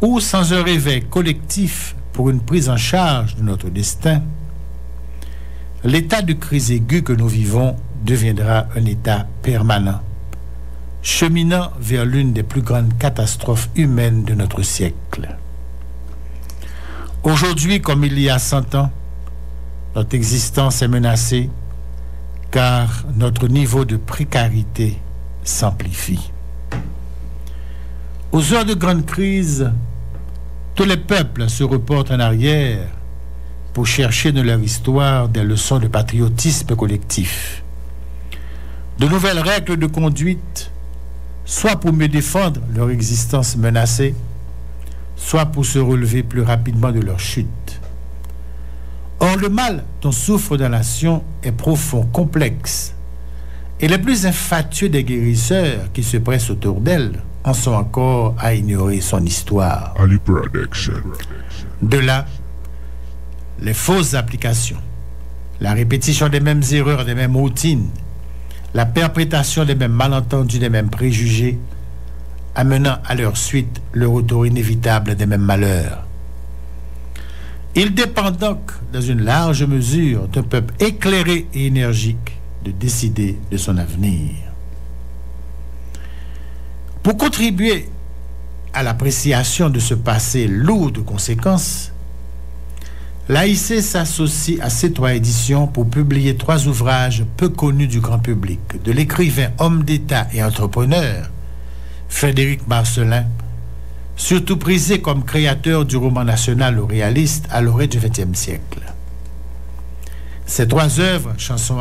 où, sans un réveil collectif pour une prise en charge de notre destin, l'état de crise aiguë que nous vivons deviendra un état permanent, cheminant vers l'une des plus grandes catastrophes humaines de notre siècle. Aujourd'hui, comme il y a 100 ans, notre existence est menacée car notre niveau de précarité s'amplifie. Aux heures de grande crise, tous les peuples se reportent en arrière pour chercher de leur histoire des leçons de patriotisme collectif, de nouvelles règles de conduite, soit pour mieux défendre leur existence menacée, soit pour se relever plus rapidement de leur chute. Or, le mal dont souffre la nation est profond, complexe, et les plus infatueux des guérisseurs qui se pressent autour d'elle en sont encore à ignorer son histoire. De là, les fausses applications, la répétition des mêmes erreurs, des mêmes routines, la perpétration des mêmes malentendus, des mêmes préjugés, amenant à leur suite le retour inévitable des mêmes malheurs. Il dépend donc, dans une large mesure, d'un peuple éclairé et énergique de décider de son avenir. Pour contribuer à l'appréciation de ce passé lourd de conséquences, l'AIC s'associe à ces 3 éditions pour publier 3 ouvrages peu connus du grand public, de l'écrivain, homme d'État et entrepreneur, Frédéric Marcellin, surtout prisé comme créateur du roman national ou réaliste à l'orée du XXe siècle. Ces 3 œuvres,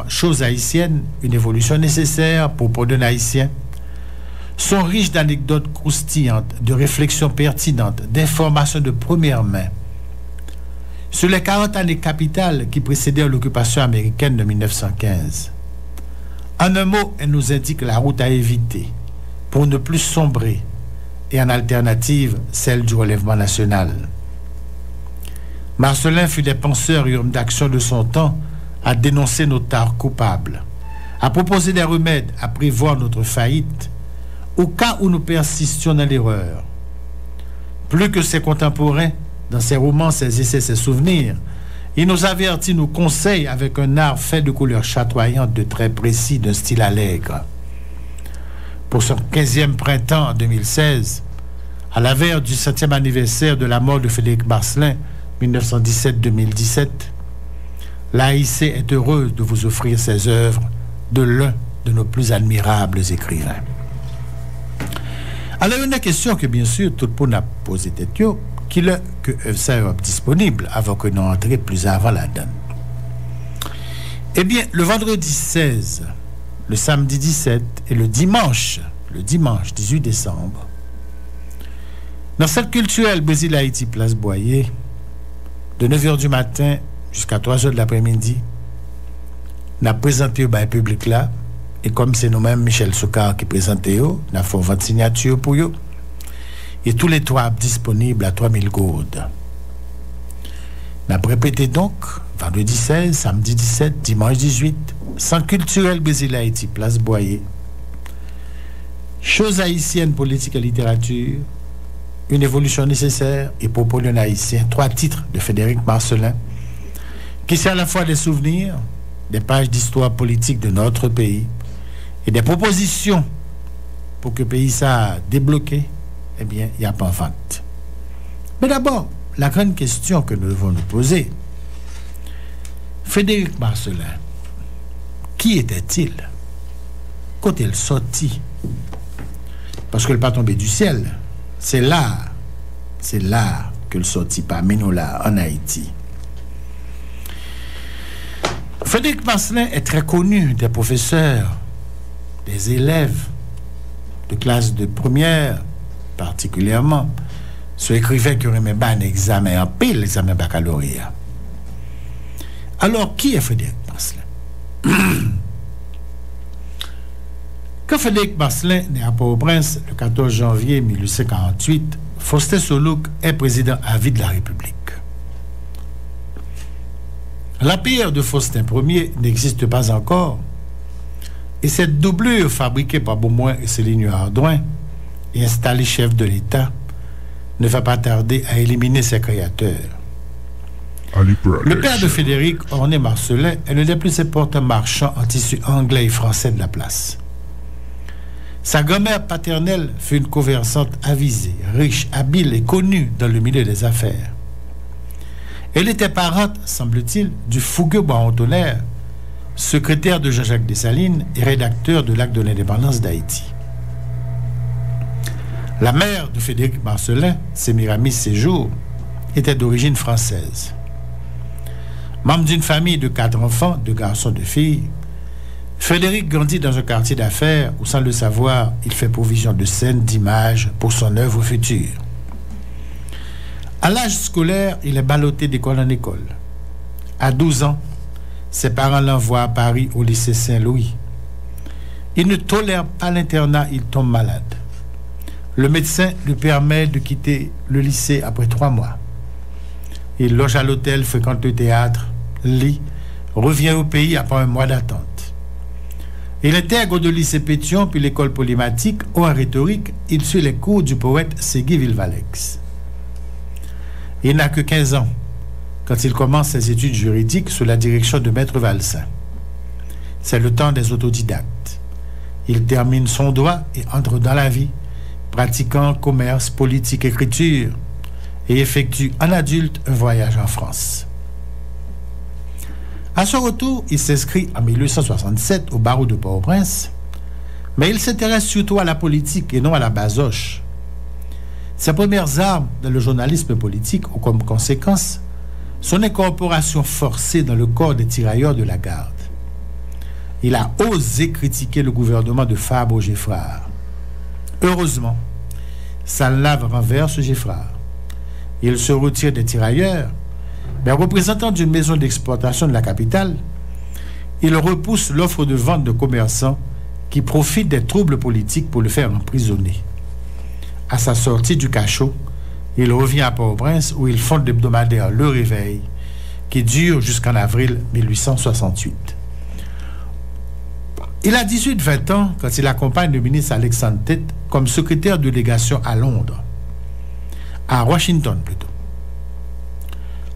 Choses haïtiennes, une évolution nécessaire pour d'un haïtien, sont riches d'anecdotes croustillantes, de réflexions pertinentes, d'informations de première main sur les 40 années capitales qui précédèrent l'occupation américaine de 1915. En un mot, elle nous indique la route à éviter pour ne plus sombrer, et en alternative, celle du relèvement national. Marcellin fut des penseurs et hommes d'action de son temps à dénoncer nos torts coupables, à proposer des remèdes, à prévoir notre faillite, au cas où nous persistions dans l'erreur. Plus que ses contemporains, dans ses romans, ses essais, ses souvenirs, il nous avertit, nous conseille avec un art fait de couleurs chatoyantes, de traits précis, d'un style allègre. Pour son 15e printemps en 2016, à la veille du 7e anniversaire de la mort de Frédéric Marcellin, 1917-2017, l'AIC est heureuse de vous offrir ses œuvres de l'un de nos plus admirables écrivains. Alors, une question que, bien sûr, tout le monde a posé tête, qui est que ça est disponible avant que nous entrions plus avant la donne. Eh bien, le vendredi 16, le samedi 17 et le dimanche 18 décembre, dans cette culturelle Brésil-Haïti, place Boyer, de 9h du matin jusqu'à 3h de l'après-midi, nous avons présenté au public là, et comme c'est nous-mêmes, Michel Soukar, qui présentait, nous avons fait votre signature pour eux, et tous les 3 disponibles à 3000 gourdes. Nous avons répété donc, vendredi 16, samedi 17, dimanche 18, Centre culturel Brésil-Haïti, place Boyer, Choses haïtiennes, politique et littérature, une évolution nécessaire et propos d'un haïtien, 3 titres de Frédéric Marcellin, qui sont à la fois des souvenirs, des pages d'histoire politique de notre pays et des propositions pour que le pays soit débloqué. Eh bien, il n'y a pas en vente. Mais d'abord, la grande question que nous devons nous poser, Frédéric Marcellin, qui était-il? Quand il sortit? Parce que le pas tombé du ciel. C'est là que le sortit parmi nous là, en Haïti. Frédéric Marcellin est très connu des professeurs, des élèves de classe de première, particulièrement, ce écrivain qui aurait même un examen en pile, l'examen baccalauréat. Alors, qui est Frédéric Marcellin? Quand Frédéric Marcellin naît à Port-au-Prince le 14 janvier 1848, Faustin Soulouque est président à vie de la République. L'empire de Faustin Ier n'existe pas encore, et cette doublure fabriquée par Beaumoin et Céline Hardouin et installée chef de l'État ne va pas tarder à éliminer ses créateurs. Le père de Frédéric, Orné Marcellin, est l'un des plus importants marchands en tissu anglais et français de la place. Sa grand-mère paternelle fut une commerçante avisée, riche, habile et connue dans le milieu des affaires. Elle était parente, semble-t-il, du fougueux Baron-Tonnerre, secrétaire de Jean-Jacques Dessalines et rédacteur de l'Acte de l'indépendance d'Haïti. La mère de Frédéric Marcellin, Sémiramis Séjour, était d'origine française. Membre d'une famille de 4 enfants, 2 garçons, 2 filles, Frédéric grandit dans un quartier d'affaires où, sans le savoir, il fait provision de scènes, d'images pour son œuvre future. À l'âge scolaire, il est ballotté d'école en école. À 12 ans, ses parents l'envoient à Paris au lycée Saint-Louis. Il ne tolère pas l'internat, il tombe malade. Le médecin lui permet de quitter le lycée après 3 mois. Il loge à l'hôtel, fréquente le théâtre, lit, revient au pays après un mois d'attente. Il intègre le lycée Pétion puis l'école polymatique où en rhétorique, il suit les cours du poète Ségui Villevalex. Il n'a que 15 ans quand il commence ses études juridiques sous la direction de Maître Valsin. C'est le temps des autodidactes. Il termine son droit et entre dans la vie, pratiquant commerce, politique, écriture, et effectue en adulte un voyage en France. À son retour, il s'inscrit en 1867 au barreau de Port-au-Prince, mais il s'intéresse surtout à la politique et non à la basoche. Ses premières armes dans le journalisme politique ont comme conséquence son incorporation forcée dans le corps des tirailleurs de la garde. Il a osé critiquer le gouvernement de Fabre-Geffrard. Heureusement, Salnave renverse Geffrard. Il se retire des tirailleurs, mais représentant d'une maison d'exportation de la capitale, il repousse l'offre de vente de commerçants qui profitent des troubles politiques pour le faire emprisonner. À sa sortie du cachot, il revient à Port-au-Prince où il fonde l'hebdomadaire Le Réveil, qui dure jusqu'en avril 1868. Il a 18-20 ans quand il accompagne le ministre Alexandre Tête comme secrétaire de légation à Londres. À Washington plutôt.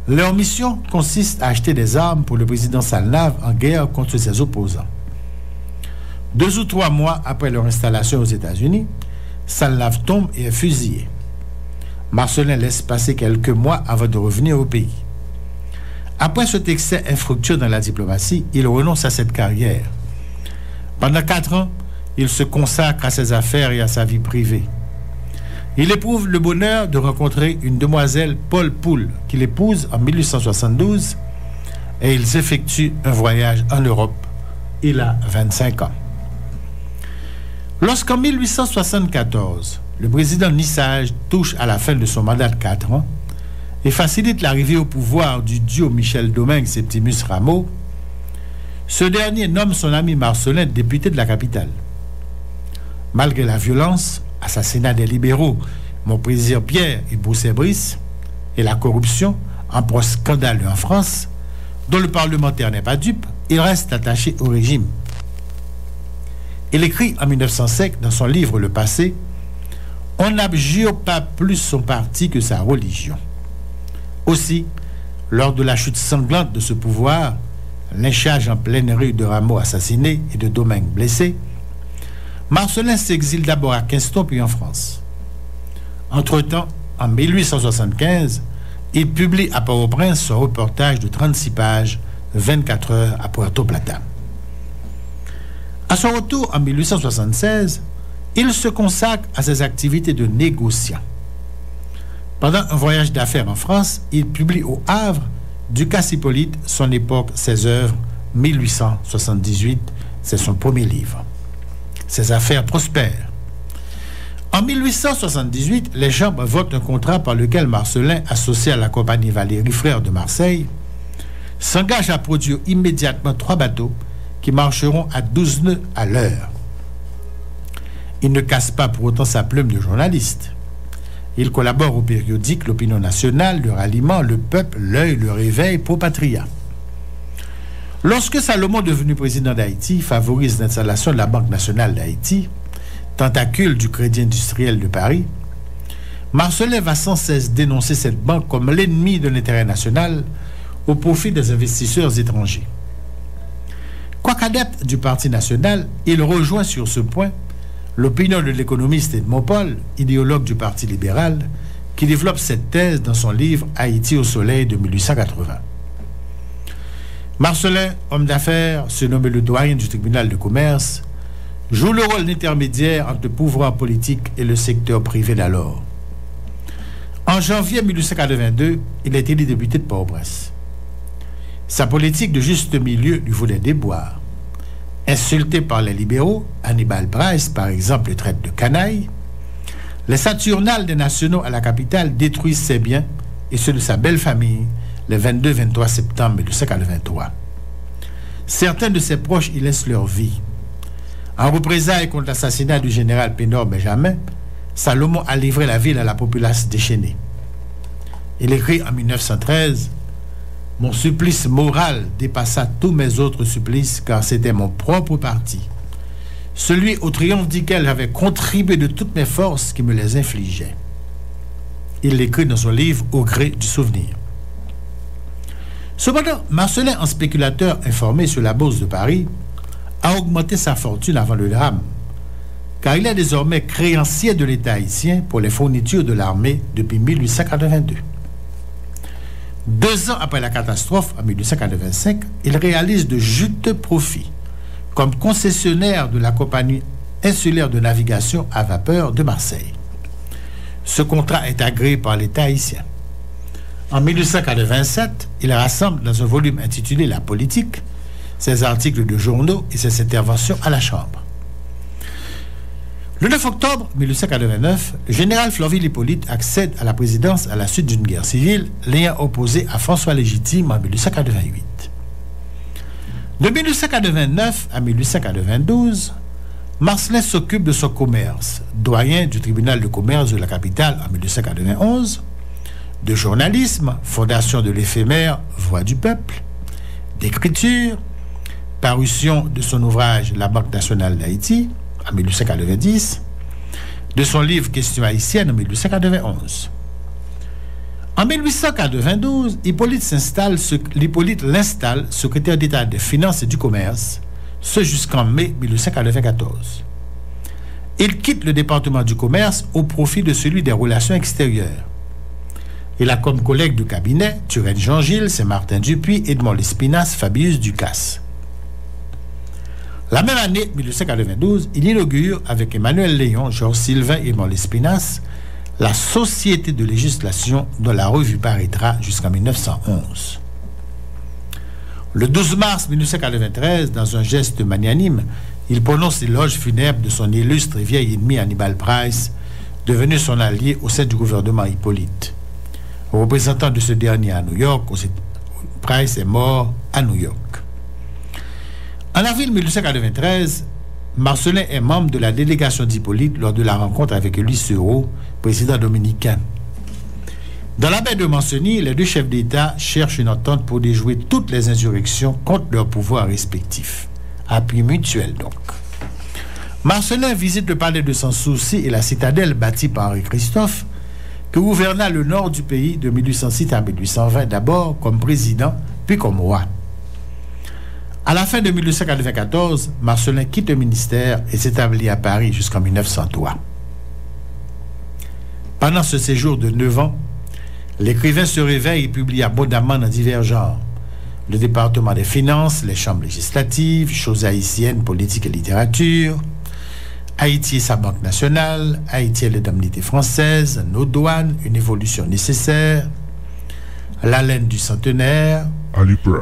Leur mission consiste à acheter des armes pour le président Salnave en guerre contre ses opposants. 2 ou 3 mois après leur installation aux États-Unis, Salnave tombe et est fusillé. Marcellin laisse passer quelques mois avant de revenir au pays. Après cet excès infructueux dans la diplomatie, il renonce à cette carrière. Pendant 4 ans, il se consacre à ses affaires et à sa vie privée. Il éprouve le bonheur de rencontrer une demoiselle, Paul Poul, qu'il épouse en 1872, et ils effectuent un voyage en Europe. Il a 25 ans. Lorsqu'en 1874, le président Nissage touche à la fin de son mandat de 4 ans et facilite l'arrivée au pouvoir du duo Michel Domingue-Septimus Rameau, ce dernier nomme son ami Marcellin député de la capitale. Malgré la violence, assassinat des libéraux, Montplaisir Pierre et Bousset-Brice, et la corruption, un point scandaleux en France, dont le parlementaire n'est pas dupe, il reste attaché au régime. Il écrit en 1905 dans son livre Le Passé, « On n'abjure pas plus son parti que sa religion ». Aussi, lors de la chute sanglante de ce pouvoir, lynchage en pleine rue de Rameau assassiné et de Domingue blessé, Marcellin s'exile d'abord à Kingston puis en France. Entre-temps, en 1875, il publie à Port-au-Prince son reportage de 36 pages, 24 heures à Puerto Plata. À son retour en 1876, il se consacre à ses activités de négociant. Pendant un voyage d'affaires en France, il publie au Havre Ducasse Hippolyte, son époque, ses œuvres, 1878, c'est son premier livre. Ses affaires prospèrent. En 1878, les chambres votent un contrat par lequel Marcellin, associé à la compagnie Valéry Frères de Marseille, s'engage à produire immédiatement 3 bateaux qui marcheront à 12 nœuds à l'heure. Il ne casse pas pour autant sa plume de journaliste. Il collabore aux périodiques L'Opinion nationale, Le Ralliement, Le Peuple, L'Œil, Le Réveil, Pro Patria. Lorsque Salomon, devenu président d'Haïti, favorise l'installation de la Banque nationale d'Haïti, tentacule du Crédit industriel de Paris, Marcellin va sans cesse dénoncer cette banque comme l'ennemi de l'intérêt national au profit des investisseurs étrangers. Quoiqu'adepte du Parti national, il rejoint sur ce point l'opinion de l'économiste Edmond Paul, idéologue du Parti libéral, qui développe cette thèse dans son livre « Haïti au soleil » de 1880. Marcellin, homme d'affaires, se nomme le doyen du tribunal de commerce, joue le rôle d'intermédiaire entre le pouvoir politique et le secteur privé d'alors. En janvier 1882, il est élu député de Port-au-Prince. Sa politique de juste milieu lui voulait déboire. Insulté par les libéraux, Hannibal Price, par exemple, le traite de canaille. Les Saturnales des nationaux à la capitale détruisent ses biens et ceux de sa belle famille le 22-23 septembre 1883. Certains de ses proches y laissent leur vie. En représailles contre l'assassinat du général Pénor Benjamin, Salomon a livré la ville à la populace déchaînée. Il écrit en 1913 « Mon supplice moral dépassa tous mes autres supplices car c'était mon propre parti, celui au triomphe duquel j'avais contribué de toutes mes forces qui me les infligeait. » Il l'écrit dans son livre « Au gré du souvenir ». Cependant, Marcellin, en spéculateur informé sur la bourse de Paris, a augmenté sa fortune avant le drame, car il est désormais créancier de l'État haïtien pour les fournitures de l'armée depuis 1882. 2 ans après la catastrophe, en 1885, il réalise de juteux profits comme concessionnaire de la compagnie insulaire de navigation à vapeur de Marseille. Ce contrat est agréé par l'État haïtien. En 1887, il rassemble dans un volume intitulé « La politique » ses articles de journaux et ses interventions à la Chambre. Le 9 octobre 1889, le général Florvil Hippolyte accède à la présidence à la suite d'une guerre civile, l'ayant opposé à François Légitime en 1888. De 1889 à 1892, Marcellin s'occupe de son commerce, doyen du tribunal de commerce de la capitale en 1891, de journalisme, fondation de l'éphémère Voix du peuple, d'écriture, parution de son ouvrage La Banque nationale d'Haïti en 1890, de son livre Questions haïtiennes en 1891. En 1892, Hippolyte l'installe secrétaire d'État des Finances et du Commerce, ce jusqu'en mai 1894. Il quitte le département du commerce au profit de celui des relations extérieures. Il a comme collègue de cabinet Turenne Jean-Gilles, Saint-Martin Dupuis, Edmond Lespinasse, Fabius Ducasse. La même année, 1892, il inaugure avec Emmanuel Léon, Georges Sylvain et Edmond Lespinasse la Société de législation dont la revue paraîtra jusqu'en 1911. Le 12 mars 1993, dans un geste magnanime, il prononce l'éloge funèbre de son illustre et vieil ennemi Hannibal Price, devenu son allié au sein du gouvernement Hippolyte. Représentant de ce dernier à New York, Price est mort à New York. En avril 1893, Marcellin est membre de la délégation d'Hippolyte lors de la rencontre avec Louis Seurat, président dominicain. Dans la baie de Mancenille, les deux chefs d'État cherchent une entente pour déjouer toutes les insurrections contre leurs pouvoirs respectifs. Appui mutuel donc. Marcellin visite le palais de Sans-Souci et la citadelle bâtie par Henri Christophe, qui gouverna le nord du pays de 1806 à 1820, d'abord comme président, puis comme roi. À la fin de 1894, Marcellin quitte le ministère et s'établit à Paris jusqu'en 1903. Pendant ce séjour de 9 ans, l'écrivain se réveille et publie abondamment dans divers genres. Le département des finances, les chambres législatives, choses haïtiennes, politique et littérature, Haïti et sa banque nationale, Haïti et l'indemnité française, nos douanes, une évolution nécessaire, la laine du centenaire.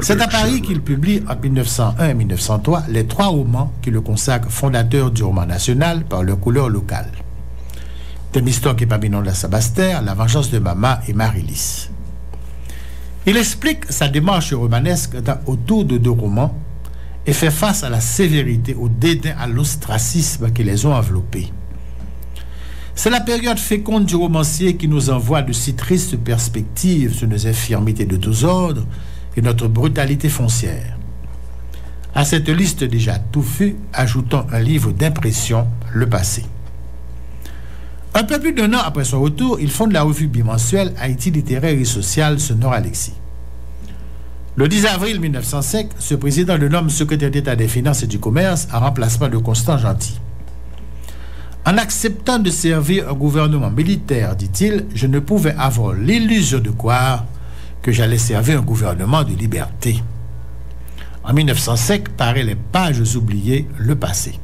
C'est à Paris qu'il publie en 1901 et 1903 les 3 romans qui le consacrent fondateur du roman national par leur couleur locale. Thémistocle et Papinon de la Sabaster, La vengeance de Mama et Marie-Lys. Il explique sa démarche romanesque autour de 2 romans et fait face à la sévérité, au dédain, à l'ostracisme qui les ont enveloppés. C'est la période féconde du romancier qui nous envoie de si tristes perspectives sur nos infirmités de tous ordres et notre brutalité foncière. À cette liste déjà touffue, ajoutons un livre d'impression, Le Passé. Un peu plus d'un an après son retour, il fonde la revue bimensuelle Haïti littéraire et sociale Sonore Alexis. Le 10 avril 1905, ce président le nomme secrétaire d'État des Finances et du Commerce en remplacement de Constant Gentil. En acceptant de servir un gouvernement militaire, dit-il, je ne pouvais avoir l'illusion de croire que j'allais servir un gouvernement de liberté. En 1905, paraît Les pages oubliées, Le Passé.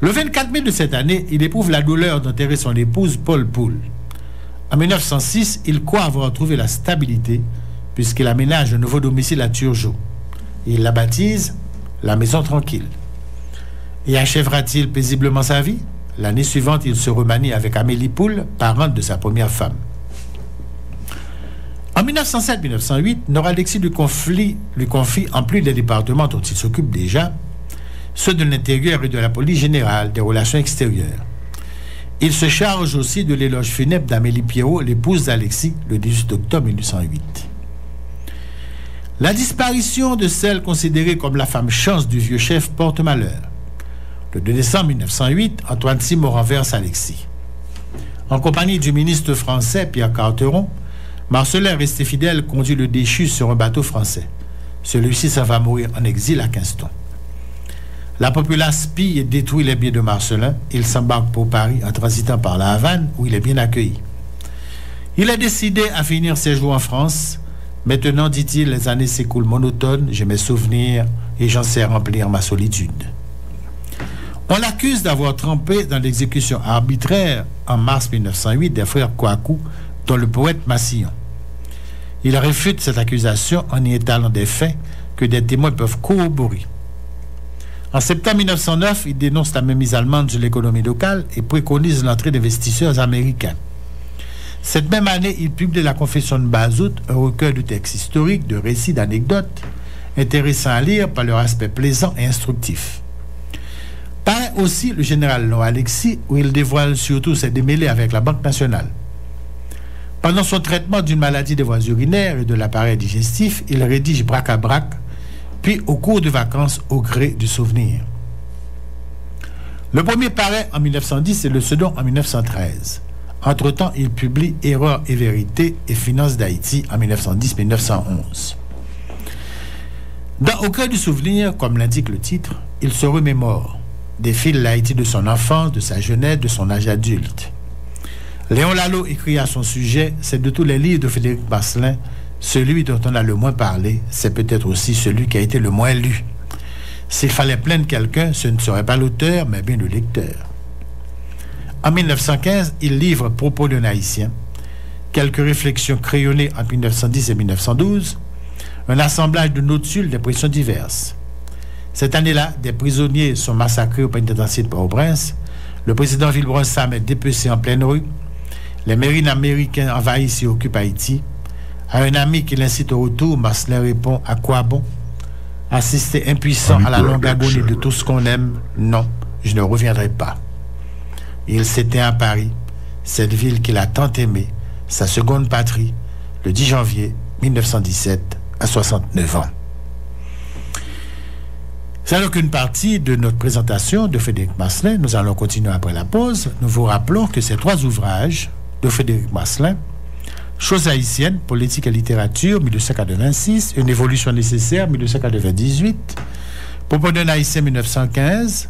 Le 24 mai de cette année, il éprouve la douleur d'enterrer son épouse Paul Poul. En 1906, il croit avoir trouvé la stabilité puisqu'il aménage un nouveau domicile à Turgeau. Il la baptise La Maison Tranquille. Et achèvera-t-il paisiblement sa vie? L'année suivante, il se remanie avec Amélie Poul, parente de sa première femme. En 1907-1908, Nora Alexis lui confie, en plus des départements dont il s'occupe déjà, ceux de l'intérieur et de la police générale, des relations extérieures. Il se charge aussi de l'éloge funèbre d'Amélie Pierrot, l'épouse d'Alexis, le 18 octobre 1808. La disparition de celle considérée comme la femme chance du vieux chef porte malheur. Le 2 décembre 1908, Antoine Simon renverse Alexis. En compagnie du ministre français Pierre Carteron, Marcellin, resté fidèle, conduit le déchu sur un bateau français. Celui-ci s'en va mourir en exil à Kingston. La populace pille et détruit les biens de Marcellin. Il s'embarque pour Paris en transitant par la Havane, où il est bien accueilli. Il a décidé à finir ses jours en France. Maintenant, dit-il, les années s'écoulent monotones, j'ai mes souvenirs et j'en sais remplir ma solitude. On l'accuse d'avoir trempé dans l'exécution arbitraire en mars 1908 des frères Kouakou, dont le poète Massillon. Il réfute cette accusation en y étalant des faits que des témoins peuvent corroborer. En septembre 1909, il dénonce la mainmise allemande sur l'économie locale et préconise l'entrée d'investisseurs américains. Cette même année, il publie La Confession de Bazout, un recueil de textes historiques, de récits, d'anecdotes, intéressants à lire par leur aspect plaisant et instructif. Paraît aussi le général Noah Alexis, où il dévoile surtout ses démêlés avec la Banque nationale. Pendant son traitement d'une maladie des voies urinaires et de l'appareil digestif, il rédige Brac-à-Brac, puis au cours de vacances au gré du souvenir. Le premier paraît en 1910 et le second en 1913. Entre-temps, il publie Erreurs et vérités et Finances d'Haïti en 1910-1911. Dans Au gré du souvenir, comme l'indique le titre, il se remémore, défile l'Haïti de son enfance, de sa jeunesse, de son âge adulte. Léon Lalo écrit à son sujet, c'est de tous les livres de Frédéric Marcelin, celui dont on a le moins parlé, c'est peut-être aussi celui qui a été le moins lu. S'il fallait plaindre quelqu'un, ce ne serait pas l'auteur, mais bien le lecteur. En 1915, il livre Propos d'un Haïtien, quelques réflexions crayonnées en 1910 et 1912, un assemblage de notules d'impressions diverses. Cette année-là, des prisonniers sont massacrés au pénitencier de Port-au-Prince, le président Villebrun Sam est dépecé en pleine rue, les marines américains envahissent et occupent Haïti. À un ami qui l'incite au retour, Marcelin répond: à quoi bon? Assister impuissant à la longue agonie de tout ce qu'on aime? Non, je ne reviendrai pas. Il s'éteint à Paris, cette ville qu'il a tant aimée, sa seconde patrie, le 10 janvier 1917, à 69 ans. C'est donc une partie de notre présentation de Frédéric Marcelin. Nous allons continuer après la pause. Nous vous rappelons que ces 3 ouvrages de Frédéric Marcelin, Choses haïtiennes, politique et littérature, 1986, Une évolution nécessaire, 1998, Propos d'un haïtien, 1915,